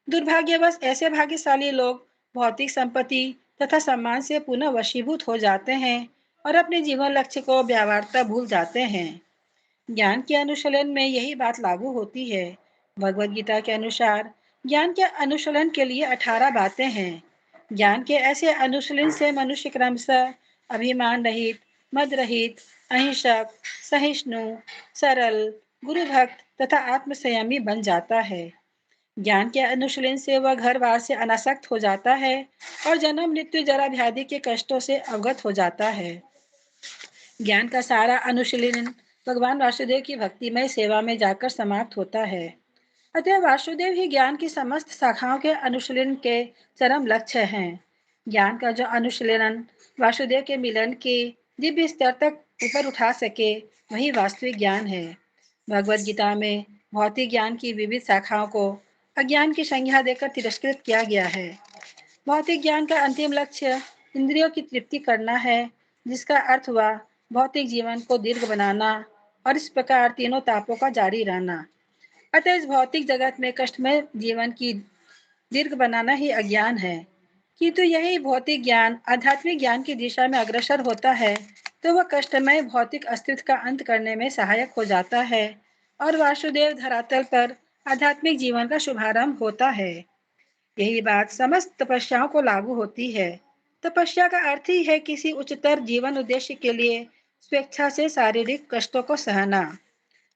दुर्भाग्यवश ऐसे भाग्यशाली लोग भौतिक संपत्ति तथा सम्मान से पुनः वशीभूत हो जाते हैं और अपने जीवन लक्ष्य को व्यावहारिकता भूल जाते हैं। ज्ञान के अनुशीलन में यही बात लागू होती है। भगवद गीता के अनुसार ज्ञान के अनुशीलन के लिए 18 बातें हैं। ज्ञान के ऐसे अनुशीलन से मनुष्य क्रमशः अभिमान रहित, मद रहित, अहिंसक, सहिष्णु, सरल, गुरु भक्त तथा आत्मसंयमी बन जाता है। ज्ञान के अनुशीलन से वह घर बार से अनासक्त हो जाता है और जन्म मृत्यु जरा व्याधि के कष्टों से अवगत हो जाता है। ज्ञान का सारा अनुशीलन भगवान वासुदेव की भक्तिमय सेवा में जाकर समाप्त होता है। अतः वासुदेव ही ज्ञान की समस्त शाखाओं के अनुशीलन के चरम लक्ष्य हैं। ज्ञान का जो अनुशीलन वासुदेव के मिलन के दिव्य स्तर तक ऊपर उठा सके वही वास्तविक ज्ञान है। भगवद गीता में भौतिक ज्ञान की विविध शाखाओं को अज्ञान की संज्ञा देकर तिरस्कृत किया गया है। भौतिक ज्ञान का अंतिम लक्ष्य इंद्रियों की तृप्ति करना है, जिसका अर्थ हुआ भौतिक जीवन को दीर्घ बनाना और इस प्रकार तीनों तापों का जारी रहना। अतः इस भौतिक जगत में कष्टमय जीवन की दीर्घ बनाना ही अज्ञान है। किंतु यही भौतिक ज्ञान आध्यात्मिक ज्ञान की दिशा में अग्रसर होता है तो वह कष्टमय भौतिक अस्तित्व का अंत करने में सहायक हो जाता है और वासुदेव धरातल पर आध्यात्मिक जीवन का शुभारंभ होता है। यही बात समस्त तपस्याओं को लागू होती है। तपस्या का अर्थ ही है किसी उच्चतर जीवन उद्देश्य के लिए स्वेच्छा से शारीरिक कष्टों को सहना।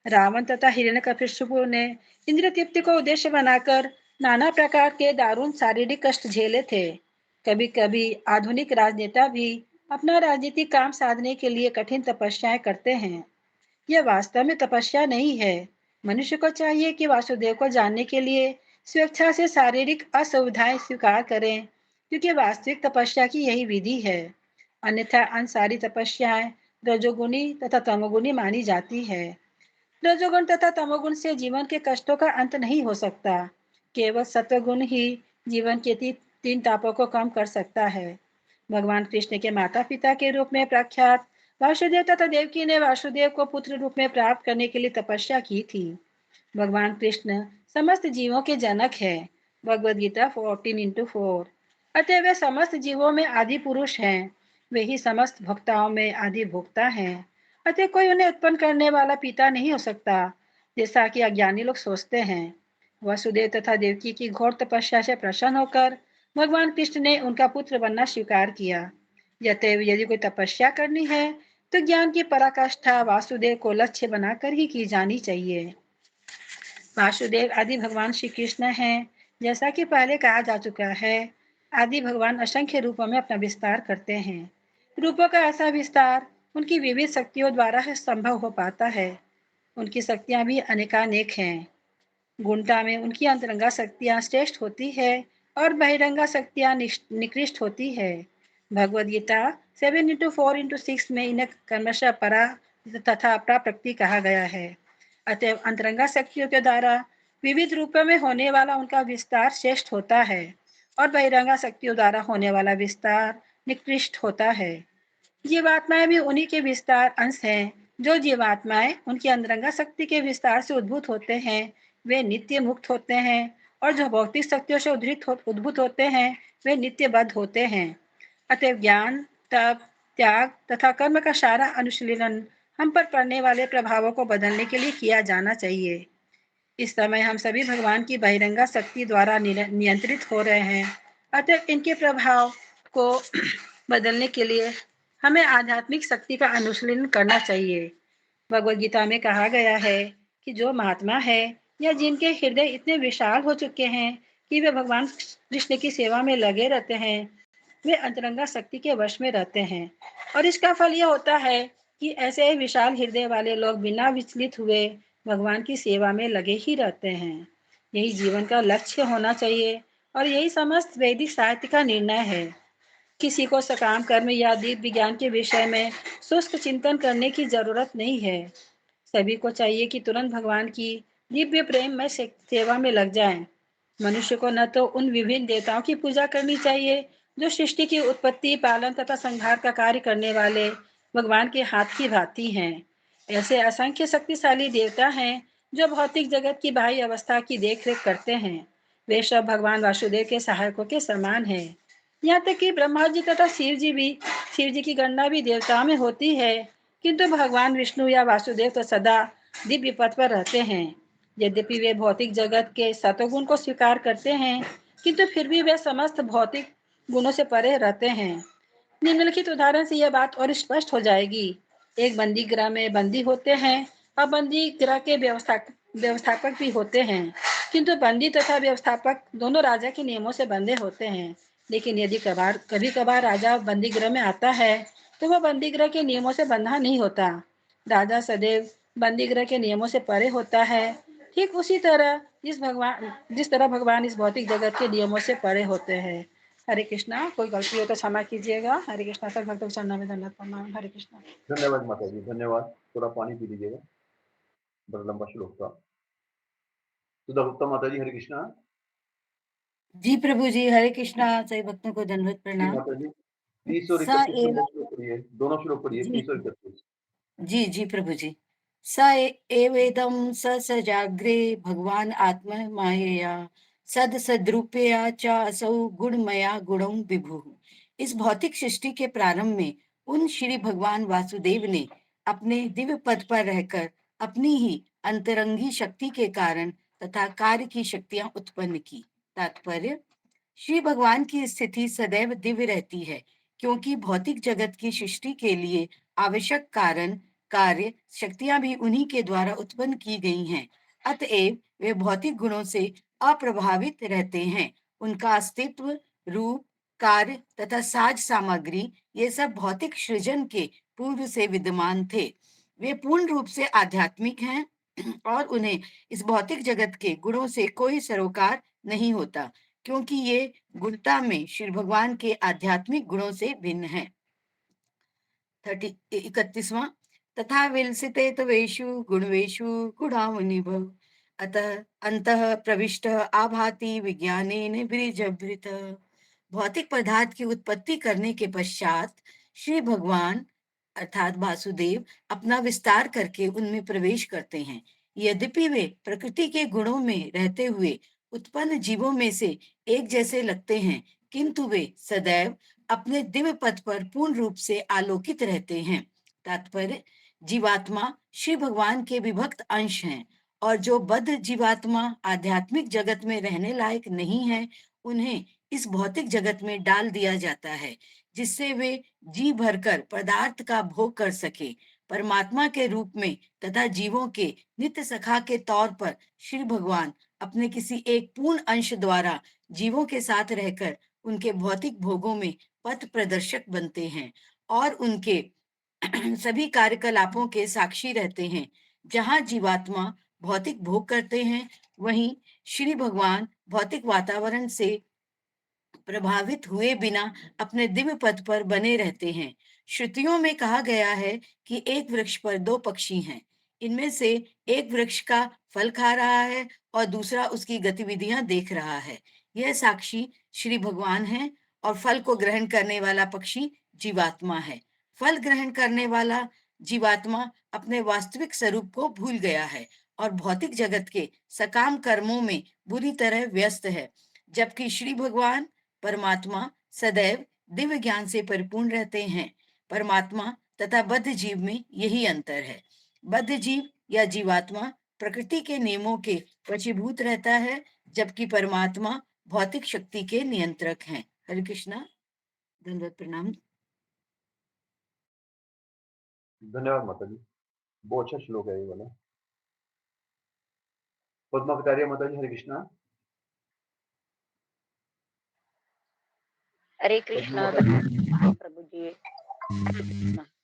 रावण तथा हिरण्यकशिपु ने इंद्रिय तृप्ति को उद्देश्य बनाकर नाना प्रकार के दारुण शारीरिक कष्ट झेले थे। कभी कभी आधुनिक राजनेता भी अपना राजनीतिक काम साधने के लिए कठिन तपस्याएं करते हैं। यह वास्तव में तपस्या नहीं है। मनुष्य को चाहिए कि वासुदेव को जानने के लिए स्वेच्छा से शारीरिक असुविधाएं स्वीकार करें, क्योंकि वास्तविक तपस्या की यही विधि है। अन्यथा अन्य सारी तपस्याएं रजोगुणी तथा तमोगुणी मानी जाती है। रजोगुण तथा तमोगुण से जीवन के कष्टों का अंत नहीं हो सकता। केवल सत्वगुण ही जीवन के तीन तापों को कम कर सकता है। भगवान कृष्ण के माता पिता के रूप में प्रख्यात वासुदेव तथा देवकी ने वासुदेव को पुत्र रूप में प्राप्त करने के लिए तपस्या की थी। भगवान कृष्ण समस्त जीवों के जनक है। भगवद गीता 14:4। अतः वे समस्त जीवों में आदि पुरुष हैं। वे ही समस्त भक्ताओं में आदि भोक्ता हैं। अतः कोई उन्हें उत्पन्न करने वाला पिता नहीं हो सकता, जैसा कि अज्ञानी लोग सोचते हैं। वसुदेव तथा देवकी की घोर तपस्या से प्रसन्न होकर भगवान कृष्ण ने उनका पुत्र बनना स्वीकार किया। अतएव यदि कोई तपस्या करनी है तो ज्ञान की पराकाष्ठा वासुदेव को लक्ष्य बनाकर ही की जानी चाहिए। वासुदेव आदि भगवान श्री कृष्ण हैं। जैसा कि पहले कहा जा चुका है, आदि भगवान असंख्य रूपों में अपना विस्तार करते हैं। रूपों का ऐसा विस्तार उनकी विविध शक्तियों द्वारा ही संभव हो पाता है। उनकी शक्तियां भी अनेकानेक हैं। गुणता में उनकी अंतरंगा शक्तियां श्रेष्ठ होती है और बहिरंगा शक्तियां निकृष्ट होती है। भगवद गीता 7:4:6 में इन्हें कर्मशः परा तथा अप्राप्रक्ति कहा गया है। अतएव अंतरंगा शक्तियों के द्वारा विविध रूपों में होने वाला उनका विस्तार श्रेष्ठ होता है और बहिरंगा शक्तियों द्वारा होने वाला विस्तार निकृष्ट होता है। जीवात्माएं भी उन्हीं के विस्तार अंश हैं। जो जीवात्माएं उनकी अंतरंगा शक्ति के विस्तार से उद्भूत होते हैं वे नित्य मुक्त होते हैं और जो भौतिक शक्तियों से उद्भूत होते हैं वे नित्य बद्ध होते हैं। अतएव ज्ञान, तप, त्याग तथा कर्म का सारा अनुशीलन हम पर पड़ने वाले प्रभावों को बदलने के लिए किया जाना चाहिए। इस समय हम सभी भगवान की बहिरंगा शक्ति द्वारा नियंत्रित हो रहे हैं। अतः इनके प्रभाव को बदलने के लिए हमें आध्यात्मिक शक्ति का अनुशीलन करना चाहिए। भगवद गीता में कहा गया है कि जो महात्मा है या जिनके हृदय इतने विशाल हो चुके हैं कि वे भगवान कृष्ण की सेवा में लगे रहते हैं, वे अंतरंगा शक्ति के वश में रहते हैं और इसका फल यह होता है कि ऐसे विशाल हृदय वाले लोग बिना विचलित हुए भगवान की सेवा में लगे ही रहते हैं। यही जीवन का लक्ष्य होना चाहिए और यही समस्त वैदिक साहित्य का निर्णय है। किसी को सकाम कर्म या दिव्य विज्ञान के विषय में शुष्क चिंतन करने की जरूरत नहीं है। सभी को चाहिए कि तुरंत भगवान की दिव्य प्रेम में सेवा में लग जाएं। मनुष्य को न तो उन विभिन्न देवताओं की पूजा करनी चाहिए जो सृष्टि की उत्पत्ति, पालन तथा संहार का कार्य करने वाले भगवान के हाथ की भांति हैं। ऐसे असंख्य शक्तिशाली देवता हैं जो भौतिक जगत की बाह्य अवस्था की देखरेख करते हैं। वे सब भगवान वासुदेव के सहायकों के समान हैं। यहाँ तक कि ब्रह्मा जी तथा शिव जी की गणना भी देवताओं में होती है, किंतु भगवान विष्णु या वासुदेव तो सदा दिव्य पद पर रहते हैं। यद्यपि वे भौतिक जगत के सतोगुण को स्वीकार करते हैं, किंतु फिर भी वे समस्त भौतिक गुणों से परे रहते हैं। निम्नलिखित उदाहरण से यह बात और स्पष्ट हो जाएगी। एक बंदी गृह में बंदी होते हैं और बंदी गृह के व्यवस्थापक भी होते हैं, किंतु बंदी तथा व्यवस्थापक दोनों राजा के नियमों से बंधे होते हैं। लेकिन यदि कभी कभार राजा बंदी गृह में आता है तो वह बंदी गृह के नियमों से बंधा नहीं होता। राजा सदैव बंदी गृह के नियमों से परे होता है। ठीक उसी तरह जिस तरह भगवान इस भौतिक जगत के नियमों से परे होते हैं। हरे कृष्णा। कोई गलती हो तो क्षमा कीजिएगा। हरे कृष्णा। सब भक्तों के चरणों में धन्यवाद प्रणाम। हरे कृष्णा। धन्यवाद माता जी, धन्यवाद। थोड़ा पानी पी लीजिएगा, बड़ा लंबा श्लोक था। सुधा गुप्ता माता जी, हरे कृष्णा। जी प्रभु जी, हरे कृष्णा। सभी भक्तों को दंडवत जी प्रणाम। माता जी, 30 और स 31 एव नंबर श्लोक पढ़िए, दोनों श्लोक पढ़िए, जी 30 और 31। जी जी प्रभु जी। एवेदं सजाग्रे भगवान आत्म मायया सद सद्रूपया च असौ गुणमया गुणं विभु। इस भौतिक सृष्टि के प्रारंभ में उन श्री भगवान वासुदेव ने अपने दिव्य पद पर रहकर अपनी ही अंतरंगी शक्ति के कारण तथा कार्य की शक्तियां उत्पन्न की। तात्पर्य: श्री भगवान की स्थिति सदैव दिव्य रहती है, क्योंकि भौतिक जगत की सृष्टि के लिए आवश्यक कारण कार्य शक्तियां भी उन्हीं के द्वारा उत्पन्न की गई हैं। अतएव वे भौतिक गुणों से अप्रभावित रहते हैं। उनका अस्तित्व, रूप, कार्य तथा साज सामग्री ये सब भौतिक सृजन के पूर्व से विद्यमान थे। वे पूर्ण रूप से आध्यात्मिक हैं और उन्हें इस भौतिक जगत के गुणों से कोई सरोकार नहीं होता, क्योंकि ये गुणता में श्री भगवान के आध्यात्मिक गुणों से भिन्न है। 31वां तथा विलसिते तवेषु गुणवेषु गुणावनिभव अतः अंतः प्रविष्ट आभाति विज्ञानेन विजृंभित। भौतिक पदार्थ की उत्पत्ति करने के पश्चात श्री भगवान अर्थात वासुदेव अपना विस्तार करके उनमें प्रवेश करते हैं। यद्यपि वे प्रकृति के गुणों में रहते हुए उत्पन्न जीवों में से एक जैसे लगते हैं, किंतु वे सदैव अपने दिव्य पद पर पूर्ण रूप से आलोकित रहते हैं। तात्पर्य: जीवात्मा श्री भगवान के विभक्त अंश हैं और जो बद्ध जीवात्मा आध्यात्मिक जगत में रहने लायक नहीं है, उन्हें इस भौतिक जगत में डाल दिया जाता है, जिससे वे जी भरकर पदार्थ का भोग कर सके। परमात्मा के रूप में तथा जीवों के नित्य सखा के तौर पर श्री भगवान अपने किसी एक पूर्ण अंश द्वारा जीवों के साथ रहकर उनके भौतिक भोगों में पथ प्रदर्शक बनते हैं और उनके सभी कार्यकलापों के साक्षी रहते हैं। जहाँ जीवात्मा भौतिक भोग करते हैं, वहीं श्री भगवान भौतिक वातावरण से प्रभावित हुए बिना अपने दिव्य पद पर बने रहते हैं। श्रुतियों में कहा गया है कि एक वृक्ष पर दो पक्षी हैं। इनमें से एक वृक्ष का फल खा रहा है और दूसरा उसकी गतिविधियां देख रहा है। यह साक्षी श्री भगवान है और फल को ग्रहण करने वाला पक्षी जीवात्मा है। फल ग्रहण करने वाला जीवात्मा अपने वास्तविक स्वरूप को भूल गया है और भौतिक जगत के सकाम कर्मों में बुरी तरह व्यस्त है, जबकि श्री भगवान परमात्मा सदैव दिव्य ज्ञान से परिपूर्ण रहते हैं। परमात्मा तथा बद्ध जीव में यही अंतर है। बद्ध जीव या जीवात्मा प्रकृति के नियमों के वशीभूत रहता है, जबकि परमात्मा भौतिक शक्ति के नियंत्रक हैं। हरे कृष्णा। धन्यवाद प्रणाम। धन्यवाद माता जी, बहुत अच्छा श्लोक है ये वाला। पद्मा कटारिया माता जी, हरे कृष्णा। हरे पद्मा कृष्णा माता जी। प्रभु जी।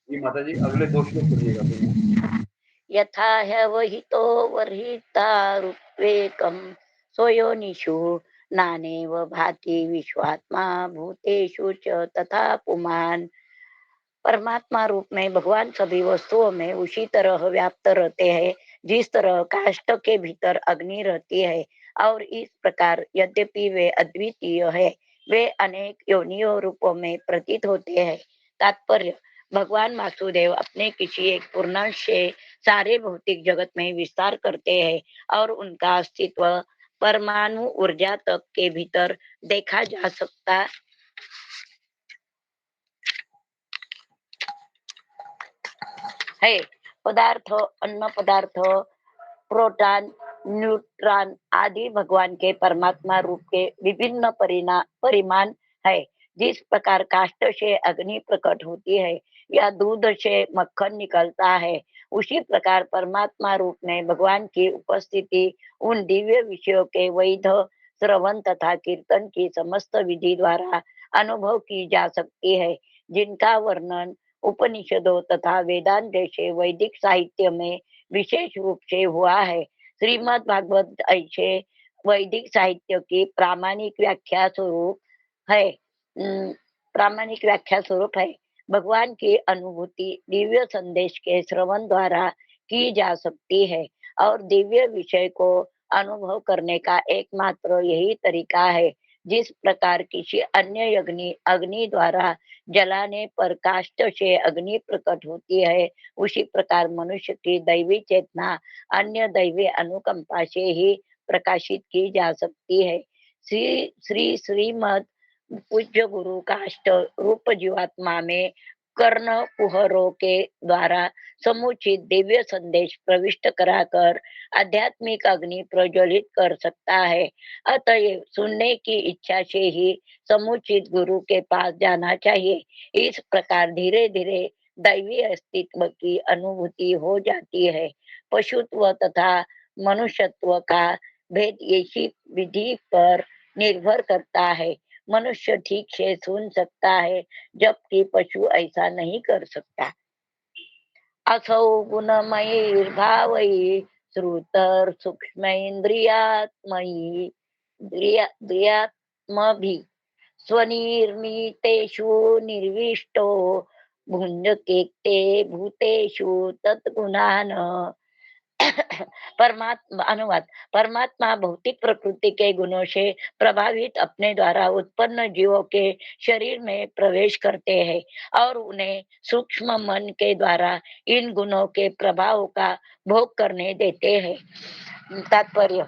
जी माता जी, अगले 2 श्लोक पढ़िएगा फिर। यथा ह्यवहितो वर्हितारुपेकं स्वयोनिषु नानेव भाति विश्वात्मा भूतेषु च तथा पुमान्। परमात्मा रूप में भगवान सभी वस्तुओं में उसी तरह व्याप्त रहते हैं जिस तरह काष्ठ के भीतर अग्नि रहती है, और इस प्रकार यद्यपि वे अद्वितीय है, वे अनेक योनियों रूपों में प्रतीत होते हैं। तात्पर्य: भगवान वासुदेव अपने किसी एक पूर्णांश से सारे भौतिक जगत में विस्तार करते हैं और उनका अस्तित्व परमाणु ऊर्जा तक के भीतर देखा जा सकता है। पदार्थ, अन्न पदार्थ, प्रोटॉन, न्यूट्रॉन आदि भगवान के परमात्मा रूप के विभिन्न परिमाण है। जिस प्रकार काष्ठ से अग्नि प्रकट होती है या दूध से मक्खन निकलता है, उसी प्रकार परमात्मा रूप में भगवान की उपस्थिति उन दिव्य विषयों के वैध श्रवण तथा कीर्तन की समस्त विधि द्वारा अनुभव की जा सकती है, जिनका वर्णन उपनिषदों तथा वेदांत जैसे वैदिक साहित्य में विशेष रूप से हुआ है। श्रीमद् भागवत ऐसे वैदिक साहित्य की है प्रामाणिक व्याख्या स्वरूप है। भगवान की अनुभूति दिव्य संदेश के श्रवण द्वारा की जा सकती है और दिव्य विषय को अनुभव करने का एकमात्र यही तरीका है। जिस प्रकार किसी अन्य अग्नि द्वारा जलाने पर काष्ठ से अग्नि प्रकट होती है, उसी प्रकार मनुष्य की दैवी चेतना अन्य दैवी अनुकंपा से ही प्रकाशित की जा सकती है। श्रीमद पूज्य गुरु काष्ठ रूप जीवात्मा में कर्ण कुहरों के द्वारा समुचित दिव्य संदेश प्रविष्ट कराकर आध्यात्मिक अग्नि प्रज्वलित कर सकता है। अतएव सुनने की इच्छा से ही समुचित गुरु के पास जाना चाहिए। इस प्रकार धीरे धीरे दैवी अस्तित्व की अनुभूति हो जाती है। पशुत्व तथा मनुष्यत्व का भेद इसी विधि पर निर्भर करता है। मनुष्य ठीक से सुन सकता है, जबकि पशु ऐसा नहीं कर सकता। असौ गुणमयैर्भावैः श्रुतर् सूक्ष्मेन्द्रियात्मैः इंद्रियात्मभिः स्वनिर्मितेषु निर्विष्टो भुञ्जते भूतेषु तद्गुणान्। परमात्मा भौतिक प्रकृति के गुणों से प्रभावित अपने द्वारा उत्पन्न जीवों के शरीर में प्रवेश करते हैं और उन्हें सूक्ष्म मन के द्वारा इन गुणों के प्रभाव का भोग करने देते हैं। तात्पर्य: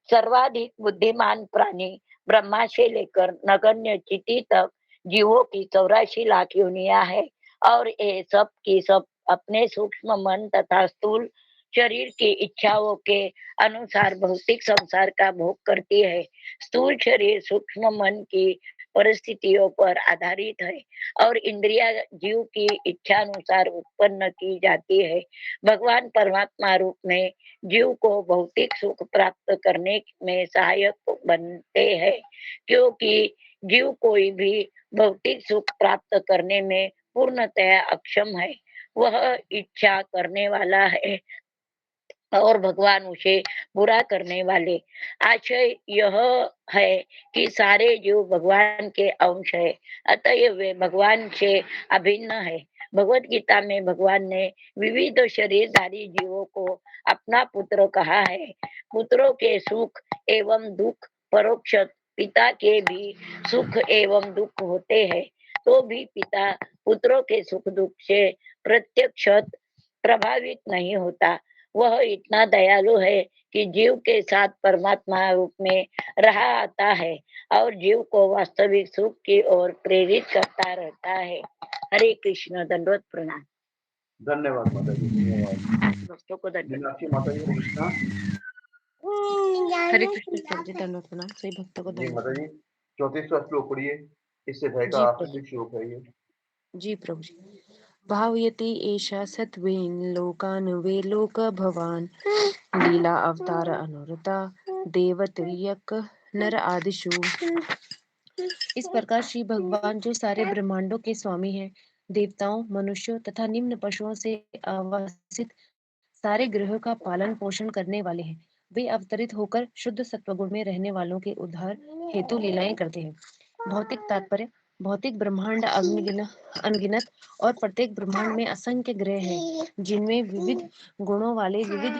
सर्वाधिक बुद्धिमान प्राणी ब्रह्मा से लेकर नगण्य चींटी तक जीवों की 84 लाख योनियां है और ये सब की सब अपने सूक्ष्म मन तथा स्थूल शरीर की इच्छाओं के अनुसार भौतिक संसार का भोग करती है। स्थूल शरीर सूक्ष्म मन की परिस्थितियों पर आधारित है और इंद्रिया जीव की इच्छा अनुसार उत्पन्न की जाती है। भगवान परमात्मा रूप में जीव को भौतिक सुख प्राप्त करने में सहायक बनते हैं, क्योंकि जीव कोई भी भौतिक सुख प्राप्त करने में पूर्णतया अक्षम है। वह इच्छा करने वाला है और भगवान उसे बुरा करने वाले। आशय यह है कि सारे जीव भगवान के अंश है, अतएव वे भगवान से अभिन्न है। भगवत गीता में भगवान ने विविध शरीरधारी जीवों को अपना पुत्र कहा है। पुत्रों के सुख एवं दुख परोक्ष पिता के भी सुख एवं दुख होते हैं, तो भी पिता पुत्रों के सुख दुख से प्रत्यक्ष प्रभावित नहीं होता। वह इतना दयालु है कि जीव के साथ परमात्मा रूप में रहा आता है और जीव को वास्तविक सुख की ओर प्रेरित करता रहता है। हरे कृष्ण। दंडवत प्रणाम। धन्यवाद माता जी, धन्यवाद। भक्तों को दंडवत। मीनाक्षी माता जी, हरे कृष्णा। हरे कृष्ण प्रभु जी, दंडवत प्रणाम। सभी भक्तों को जी दंडवत माता जी, प्रणाम। 34वां श्लोक पढ़िए। इससे अध्याय का जी आखिरी श्लोक है ये। जी प्रभु जी। भावयति एषा सत्त्वेन लोकान् वे लोक भवान् लीला अवतार अनुरता देवत्रियक नर आदिशु। इस प्रकार श्री भगवान जो सारे ब्रह्मांडों के स्वामी हैं, देवताओं, मनुष्यों तथा निम्न पशुओं से अवस्थित सारे ग्रहों का पालन पोषण करने वाले हैं, वे अवतरित होकर शुद्ध सत्वगुण में रहने वालों के उद्धार हेतु लीलाएं करते हैं। भौतिक तात्पर्य: भौतिक ब्रह्मांड अनगिनत और प्रत्येक ब्रह्मांड में असंख्य ग्रह हैं, जिनमें विविध गुणों वाले विविध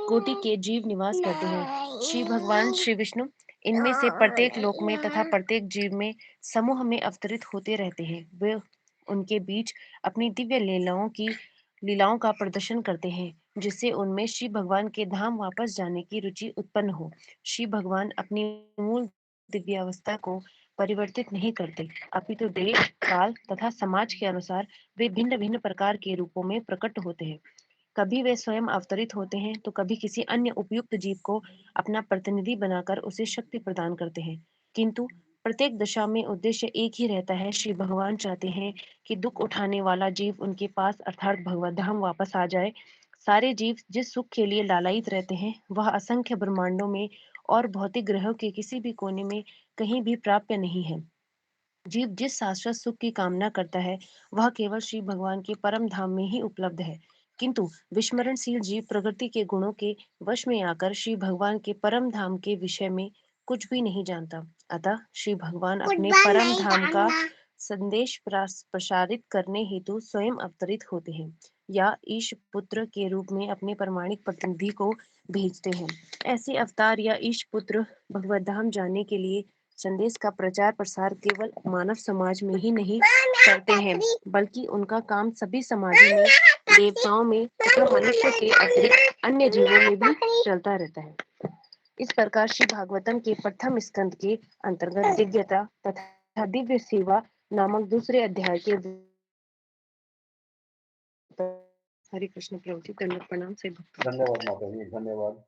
कोटि के जीव निवास करते हैं। श्री भगवान श्री विष्णु इनमें से प्रत्येक लोक में तथा प्रत्येक जीव में समूह में अवतरित होते रहते हैं। वे उनके बीच अपनी दिव्य लीलाओं का प्रदर्शन करते हैं, जिससे उनमें श्री भगवान के धाम वापस जाने की रुचि उत्पन्न हो। श्री भगवान अपनी मूल दिव्य अवस्था को परिवर्तित नहीं करते, अपितु देश, काल तथा समाज के अनुसार वे भिन्न भिन्न प्रकार के रूपों में प्रकट होते हैं। कभी वे स्वयं अवतरित होते हैं तो कभी किसी अन्य उपयुक्त जीव को अपना प्रतिनिधि बनाकर उसे शक्ति प्रदान करते हैं, किंतु प्रत्येक दशा में उद्देश्य एक ही रहता है। श्री भगवान चाहते हैं कि दुख उठाने वाला जीव उनके पास अर्थात भगवत धाम वापस आ जाए। सारे जीव जिस सुख के लिए लालायित रहते हैं वह असंख्य ब्रह्मांडों में और भौतिक ग्रहों के किसी भी कोने में कहीं भी प्राप्य नहीं है। जीव जिस शाश्वत सुख की कामना करता है वह केवल श्री भगवान के परम धाम में ही उपलब्ध है, किंतु विस्मरणशील जीव प्रकृति के गुणों के वश में आकर श्री भगवान के परम धाम के विषय में कुछ भी नहीं जानता। अतः श्री भगवान अपने परम धाम का संदेश प्रसारित करने हेतु स्वयं अवतरित होते हैं या ईश पुत्र के रूप में अपने प्रमाणिक प्रतिनिधि को भेजते हैं। ऐसे अवतार या ईश पुत्र भगवत धाम जाने के लिए संदेश का प्रचार प्रसार केवल मानव समाज में ही नहीं करते हैं, बल्कि उनका काम सभी समाजों में, देवताओं में तथा मनुष्य के अतिरिक्त अन्य जीवों में भी चलता रहता है। इस प्रकार श्री भागवतम के प्रथम स्कंद के अंतर्गत दिव्यता तथा दिव्य सेवा नामक दूसरे अध्याय के हरे कृष्ण प्रभु जी, दंडवत प्रणाम से भक्त। धन्यवाद माता जी, धन्यवाद।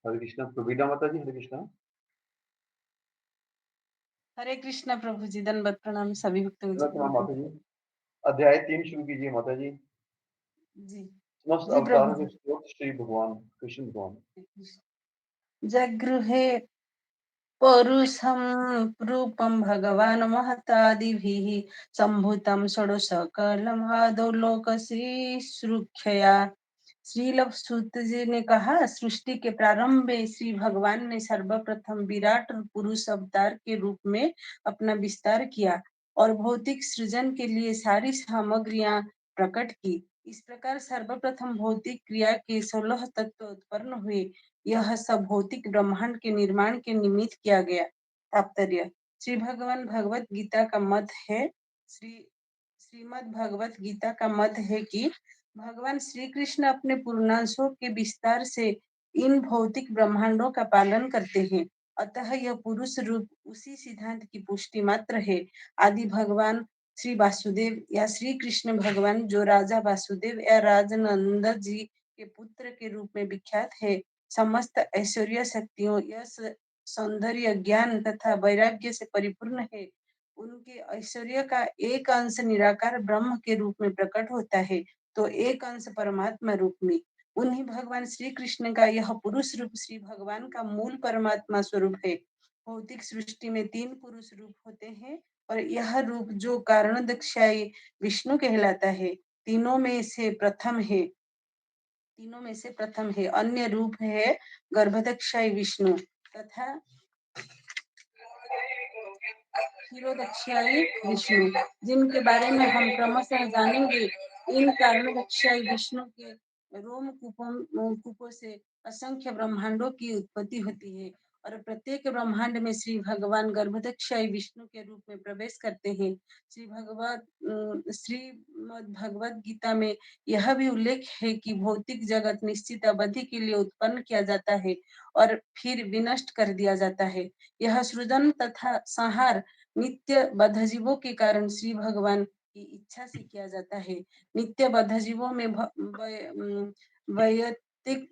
हरे कृष्णा। प्रवीणा माता जी, हरे कृष्णा। हरे कृष्णा प्रभु जी, दंडवत प्रणाम सभी भक्तों प्रणाम को। माता जी। अध्याय 3 शुरू कीजिए माता जी। जी समस्त जी अवतारों प्रभु के स्रोत श्री भगवान कृष्ण भगवान। जी। जगृहे पौरुषं रूपं भगवान् महतादिभिः सम्भूतं षोडशकलम् आदौ लोकश्रीसृक्षया। श्रील सूत जी ने कहा, सृष्टि के प्रारंभ में श्री भगवान ने सर्वप्रथम विराट पुरुष अवतार के रूप में अपना विस्तार किया और भौतिक सृजन के लिए सारी सामग्रियां प्रकट की। इस प्रकार सर्वप्रथम भौतिक क्रिया के 16 तत्व उत्पन्न हुए। यह सब भौतिक ब्रह्मांड के निर्माण के निमित्त किया गया। तात्पर्य, श्री भगवान भगवत गीता का मत है श्रीमद् भगवत गीता का मत है कि भगवान श्री कृष्ण अपने पूर्णांशों के विस्तार से इन भौतिक ब्रह्मांडों का पालन करते हैं। अतः यह पुरुष रूप उसी सिद्धांत की पुष्टि मात्र है। आदि भगवान श्री वासुदेव या श्री कृष्ण भगवान, जो राजा वासुदेव या राजनंद जी के पुत्र के रूप में विख्यात है, समस्त ऐश्वर्य शक्तियों, यश, सौंदर्य, ज्ञान तथा वैराग्य से परिपूर्ण है। उनके ऐश्वर्य का एक अंश निराकार ब्रह्म के रूप में प्रकट होता है तो एक अंश परमात्मा रूप में। उन्हीं भगवान श्री कृष्ण का यह पुरुष रूप श्री भगवान का मूल परमात्मा स्वरूप है। भौतिक सृष्टि में 3 पुरुष रूप होते हैं और यह रूप जो कारणदक्षाई विष्णु कहलाता है, तीनों में से प्रथम है। अन्य रूप है गर्भदक्षाई विष्णु तथा क्षीरोदक्षाई विष्णु, जिनके बारे में हम क्रमशः जानेंगे। इन कारणदक्षाई विष्णु के रोम कूपों से असंख्य ब्रह्मांडों की उत्पत्ति होती है और प्रत्येक ब्रह्मांड में श्री भगवान गर्भदक्षाई विष्णु के रूप में प्रवेश करते हैं। श्रीमद् भगवत गीता में यह भी उल्लेख है कि भौतिक जगत निश्चित अवधि के लिए उत्पन्न किया जाता है और फिर विनष्ट कर दिया जाता है। यह सृजन तथा संहार नित्य बद्धजीवों के कारण श्री भगवान की इच्छा से किया जाता है। नित्य बद्धजीवों में वैयक्तिक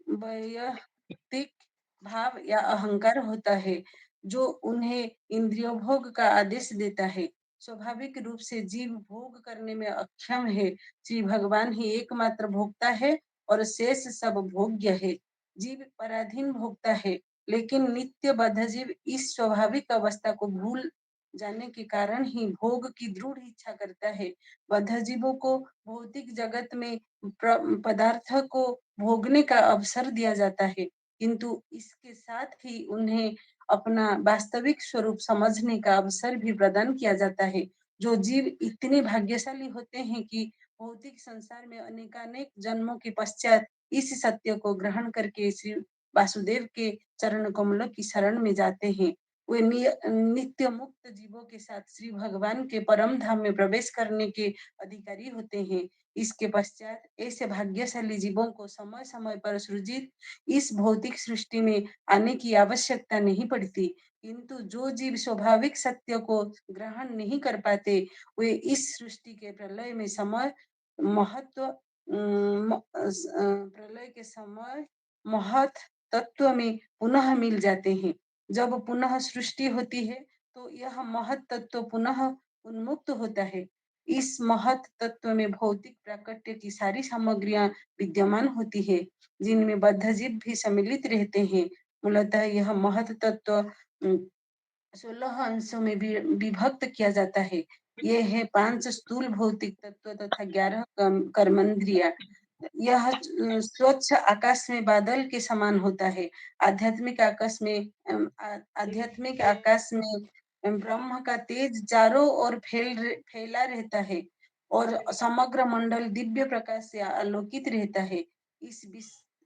भाव या अहंकार होता है, जो उन्हें इंद्रियों भोग का आदेश देता है। स्वाभाविक रूप से जीव भोग करने में अक्षम है। श्री भगवान ही एकमात्र भोक्ता है और शेष सब भोग्य है। जीव पराधीन भोक्ता है, लेकिन नित्य बद्धजीव इस स्वाभाविक अवस्था को भूल जाने के कारण ही भोग की दृढ़ इच्छा करता है। बद्धजीवों को भौतिक जगत में पदार्थ को भोगने का अवसर दिया जाता है, किंतु इसके साथ ही उन्हें अपना वास्तविक स्वरूप समझने का अवसर भी प्रदान किया जाता है। जो जीव इतने भाग्यशाली होते हैं कि भौतिक संसार में अनेकानेक जन्मों के पश्चात इस सत्य को ग्रहण करके श्री वासुदेव के चरण कमलों की शरण में जाते हैं, वे नित्य मुक्त जीवों के साथ श्री भगवान के परम धाम में प्रवेश करने के अधिकारी होते हैं। इसके पश्चात ऐसे भाग्यशाली जीवों को समय समय पर सृजित इस भौतिक सृष्टि में आने की आवश्यकता नहीं पड़ती, किंतु जो जीव स्वाभाविक सत्य को ग्रहण नहीं कर पाते, वे इस सृष्टि के प्रलय में समय, महत्व प्रलय के समय महत तत्व में पुनः मिल जाते हैं। जब पुनः सृष्टि होती है तो यह महत तत्व पुनः उन्मुक्त होता है। इस महत तत्व में भौतिक प्राकट्य की सारी सामग्रियां विद्यमान होती है, जिनमें बद्ध जीव भी सम्मिलित रहते हैं। मूलतः यह महत तत्व 16 अंशों में विभक्त किया जाता है। ये है 5 स्थूल भौतिक तत्व तथा 11 कर्मेंद्रिया। यह स्वच्छ आकाश में बादल के समान होता है। आध्यात्मिक आकाश में ब्रह्म का तेज चारों ओर फैला रहता है और समग्र मंडल दिव्य प्रकाश से आलोकित रहता है। इस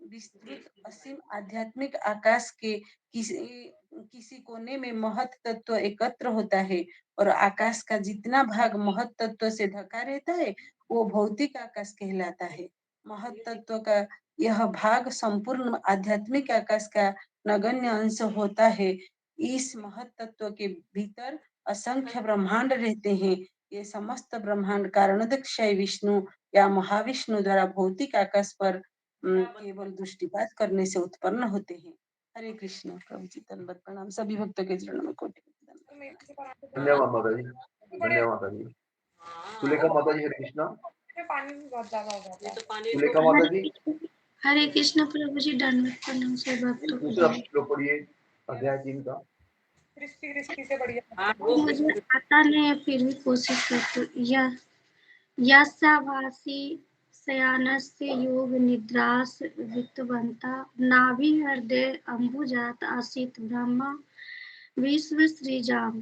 विस्तृत असीम आध्यात्मिक आकाश के किसी कोने में महत तत्व एकत्र होता है और आकाश का जितना भाग महत तत्व से ढका रहता है वो भौतिक आकाश कहलाता है। महत तत्व का यह भाग संपूर्ण आध्यात्मिक आकाश का नगण्य अंश होता है। इस महत तत्व के भीतर असंख्य ब्रह्मांड रहते हैं। ये समस्त ब्रह्मांड कारणोदय विष्णु या महाविष्णु द्वारा भौतिक आकाश पर केवल दृष्टिपात करने से उत्पन्न होते हैं। हरे कृष्ण। प्रभु जी धन्यवाद प्रणाम। सभी भक्तों के चरणों में कोटि धन्यवाद माता जी, धन्यवाद माता जी। सुलेखा माता जी, हरे कृष्णा। सुलेखा माता जी, हरे कृष्ण प्रभु जी, दंडवत प्रणाम से भक्तों को दूसरा श्लोक पढ़िए अध्याय 3 का। मुझे आता नहीं है, फिर भी कोशिश करती हूँ। यस्याभासि शयानस्य योग निद्रास वित्तवन्ता नाभि हृदय अम्बुजात आसीत ब्रह्मा विश्व सृजाम।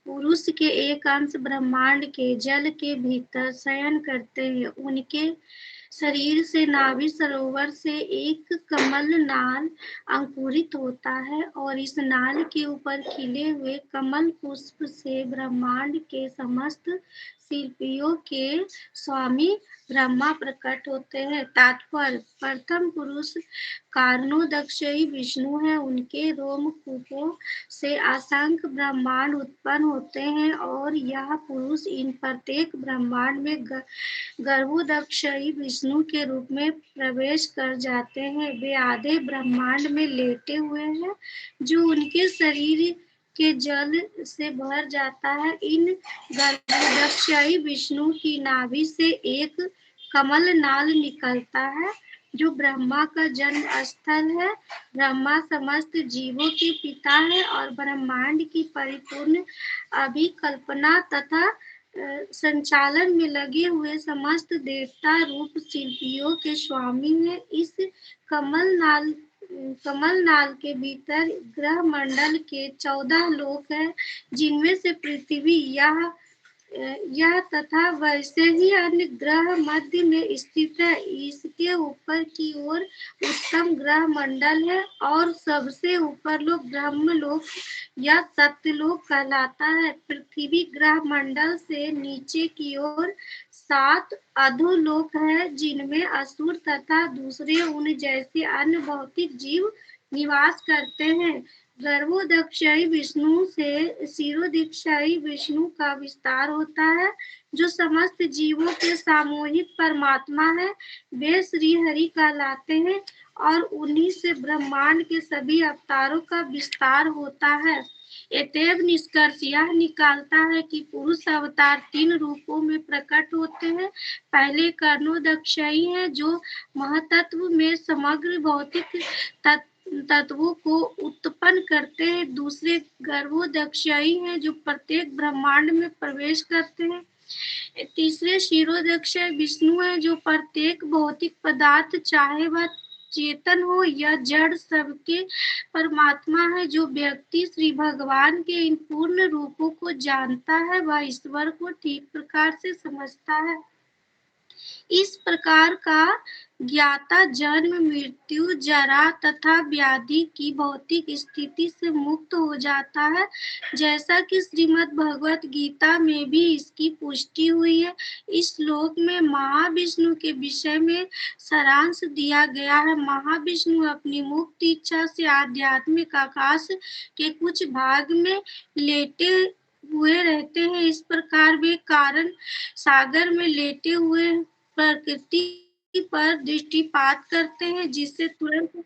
पुरुष के एक अंश ब्रह्मांड के जल के भीतर शयन करते हैं। उनके शरीर से नाभि सरोवर से एक कमल नाल अंकुरित होता है और इस नाल के ऊपर खिले हुए कमल पुष्प से ब्रह्मांड के समस्त शिल्पियों के स्वामी ब्रह्मा प्रकट होते हैं। तात्पर्य: प्रथम पुरुष कारणोदक्षयी विष्णु है। उनके रोमकूपों से असंख्य ब्रह्मांड उत्पन्न होते हैं और यह पुरुष इन प्रत्येक ब्रह्मांड में गर्भोदक्षयी विष्णु के रूप में प्रवेश कर जाते हैं। वे आधे ब्रह्मांड में लेटे हुए हैं जो उनके शरीर के जल से भर जाता है। इन गर्भोदक्षयी विष्णु की नाभि से एक कमल नाल निकलता है जो ब्रह्मा का जन्म स्थल है। ब्रह्मा समस्त जीवों के पिता है और ब्रह्मांड की परिपूर्ण अभिकल्पना तथा संचालन में लगे हुए समस्त देवता रूप शिल्पियों के स्वामी है। इस कमल नाल के भीतर ग्रह मंडल के 14 लोक हैं, जिनमें से पृथ्वी यह तथा वैसे ही अन्य ग्रह मध्य में स्थित है। इसके ऊपर की ओर उत्तम ग्रह मंडल है और सबसे ऊपर लोक ब्रह्मलोक या सत्यलोक कहलाता है। पृथ्वी ग्रह मंडल से नीचे की ओर 7 अधोलोक है, जिनमें असुर तथा दूसरे उन जैसे अन्य भौतिक जीव निवास करते हैं। गर्भोदक्षयी विष्णु से क्षीरोदक्षयी विष्णु का विस्तार होता है, जो समस्त जीवों के सामूहिक परमात्मा है। वे श्री हरि कहलाते हैं और उन्हीं से ब्रह्मांड के सभी अवतारों का विस्तार होता है। एतएव निष्कर्ष यह निकालता है कि पुरुष अवतार 3 रूपों में प्रकट होते हैं। पहले कर्णोदक्षयी है, जो महतत्व में समग्र भौतिक तत्वों को उत्पन्न करते हैं। दूसरे गर्भोदक्षयी हैं, जो प्रत्येक ब्रह्मांड में प्रवेश करते हैं। तीसरे क्षीरोदक्षयी विष्णु है, जो प्रत्येक भौतिक पदार्थ चाहे वह चेतन हो या जड़ सबके परमात्मा है। जो व्यक्ति श्री भगवान के इन पूर्ण रूपों को जानता है वह ईश्वर को ठीक प्रकार से समझता है। इस प्रकार का ज्ञाता जन्म मृत्यु जरा तथा व्याधि की भौतिक स्थिति से मुक्त हो जाता है, जैसा कि श्रीमद् भगवत गीता में भी इसकी पुष्टि हुई है। इस श्लोक में महाविष्णु के विषय में सारांश दिया गया है। महाविष्णु अपनी मुक्त इच्छा से आध्यात्मिक आकाश के कुछ भाग में लेटे हुए रहते हैं। इस प्रकार वे कारण सागर में लेटे हुए प्रकृति पर दृष्टिपात करते हैं, जिससे तुरंत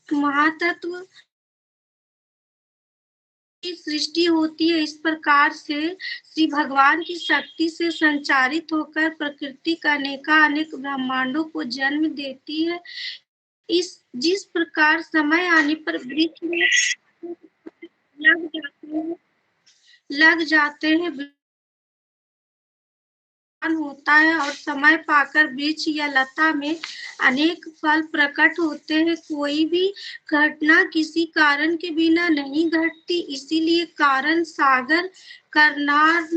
महातत्व की सृष्टि होती है। इस प्रकार से श्री भगवान की शक्ति से संचारित होकर प्रकृति का अनेक ब्रह्मांडों को जन्म देती है। जिस प्रकार समय आने पर वृक्ष में लग जाते हैं होता है और समय पाकर वृक्ष या लता में अनेक फल प्रकट होते हैं। कोई भी घटना किसी कारण के बिना नहीं घटती, इसीलिए कारण सागर करनार्थ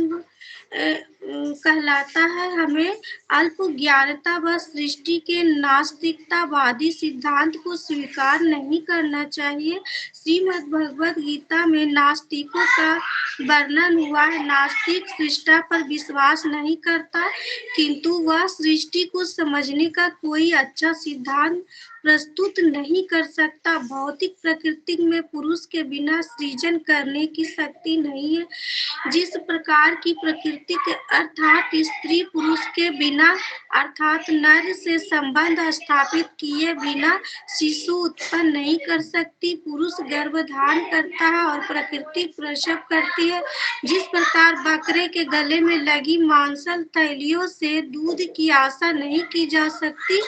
कहलाता है। हमें अल्प ज्ञानता व सृष्टि के नास्तिकतावादी सिद्धांत को स्वीकार नहीं करना चाहिए। श्रीमद् भगवद गीता में नास्तिकों का वर्णन हुआ है। नास्तिक सृष्टा पर विश्वास नहीं करता, किंतु वह सृष्टि को समझने का कोई अच्छा सिद्धांत प्रस्तुत नहीं कर सकता। भौतिक प्रकृति में पुरुष के बिना सृजन करने की शक्ति नहीं है। जिस प्रकार की प्रकृति के अर्थात स्त्री पुरुष के बिना अर्थात नर से संबंध स्थापित किए बिना शिशु उत्पन्न नहीं कर सकती, पुरुष गर्भधारण करता है और प्रकृति प्रसव करती है। जिस प्रकार बकरे के गले में लगी मांसल थैलियों से दूध की आशा नहीं की जा सकती,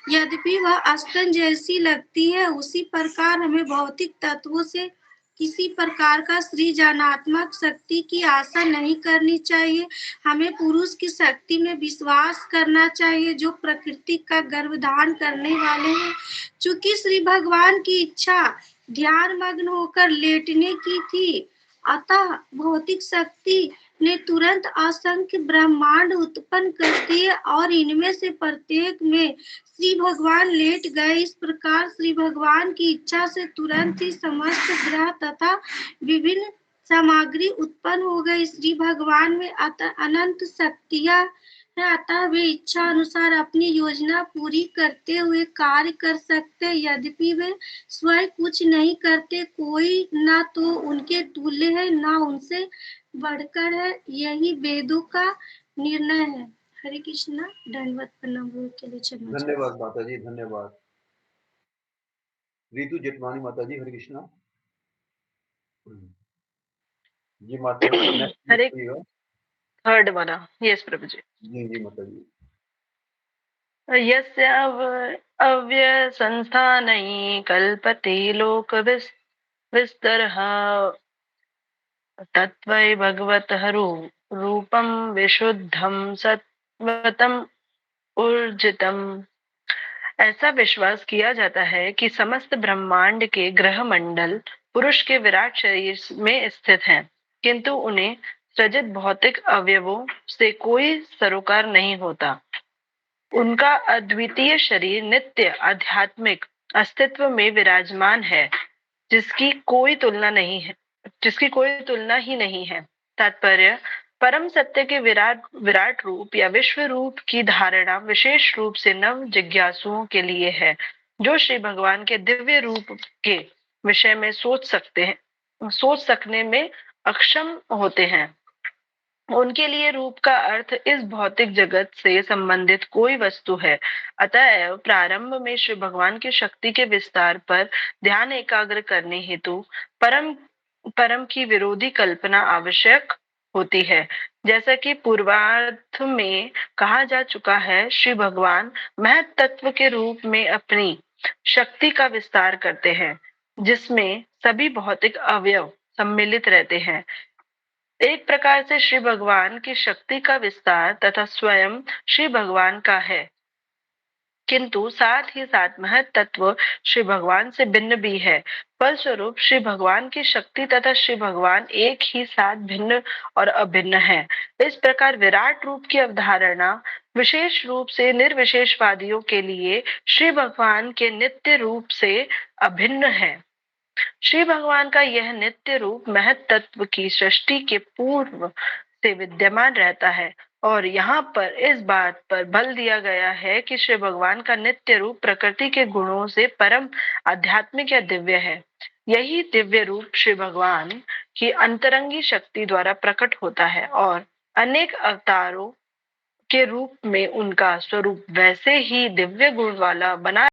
यद्यपि वह स्तन जैसी लगती है, उसी प्रकार हमें भौतिक तत्वों से किसी प्रकार का सृजनात्मक शक्ति की आशा नहीं करनी चाहिए। हमें पुरुष की शक्ति में विश्वास करना चाहिए, जो प्रकृति का गर्भधारण करने वाले हैं। चूंकि श्री भगवान की इच्छा ध्यान मग्न होकर लेटने की थी, अतः भौतिक शक्ति ने तुरंत असंख्य ब्रह्मांड उत्पन्न कर दिए और इनमें से प्रत्येक में श्री भगवान लेट गए। इस प्रकार श्री भगवान की इच्छा से तुरंत ही समस्त ग्रह तथा विभिन्न सामग्री उत्पन्न हो गई। श्री भगवान में अनंत शक्तियां है, अतः वे इच्छा अनुसार अपनी योजना पूरी करते हुए कार्य कर सकते। यद्यपि वे स्वयं कुछ नहीं करते, कोई ना तो उनके तुल्य है ना उनसे बढ़कर है, यही वेदों का निर्णय है। हरे कृष्णा। दंडवत प्रणाम के लिए क्षमा। धन्यवाद माता जी, धन्यवाद। रीतु जेठवानी माता जी, हरे कृष्णा। जी माता जी, हरे थर्ड वाला, यस प्रभु जी। जी माता जी। यस्य अव्ययसंस्थानै कल्पते लोकविस्तरः तत्वै भगवतः रूपं विशुद्धं सत्वतम ऊर्जितम। ऐसा विश्वास किया जाता है कि समस्त ब्रह्मांड के ग्रह मंडल पुरुष के विराट शरीर में स्थित हैं, किंतु उन्हें सृजित भौतिक अवयवों से कोई सरोकार नहीं होता। उनका अद्वितीय शरीर नित्य आध्यात्मिक अस्तित्व में विराजमान है, जिसकी कोई तुलना ही नहीं है। तात्पर्य, परम सत्य के विराट रूप या विश्व रूप की धारणा विशेष रूप से नव जिज्ञासुओं के लिए है, जो श्री भगवान के दिव्य रूप के विषय में सोच सकने में अक्षम होते हैं। उनके लिए रूप का अर्थ इस भौतिक जगत से संबंधित कोई वस्तु है। अतएव प्रारंभ में श्री भगवान की शक्ति के विस्तार पर ध्यान एकाग्र करने हेतु परम की विरोधी कल्पना आवश्यक होती है। जैसा कि पूर्वार्ध में कहा जा चुका है, श्री भगवान महत तत्व के रूप में अपनी शक्ति का विस्तार करते हैं, जिसमें सभी भौतिक अवयव सम्मिलित रहते हैं। एक प्रकार से श्री भगवान की शक्ति का विस्तार तथा स्वयं श्री भगवान का है, किंतु साथ ही साथ महत तत्व श्री भगवान से भिन्न भी है। फलस्वरूप श्री भगवान की शक्ति तथा श्री भगवान एक ही साथ भिन्न और अभिन्न है। इस प्रकार विराट रूप की अवधारणा विशेष रूप से निर्विशेषवादियों के लिए श्री भगवान के नित्य रूप से अभिन्न है। श्री भगवान का यह नित्य रूप महत तत्व की सृष्टि के पूर्व से विद्यमान रहता है, और यहाँ पर इस बात पर बल दिया गया है कि श्री भगवान का नित्य रूप प्रकृति के गुणों से परम आध्यात्मिक या दिव्य है। यही दिव्य रूप श्री भगवान की अंतरंगी शक्ति द्वारा प्रकट होता है और अनेक अवतारों के रूप में उनका स्वरूप वैसे ही दिव्य गुण वाला बना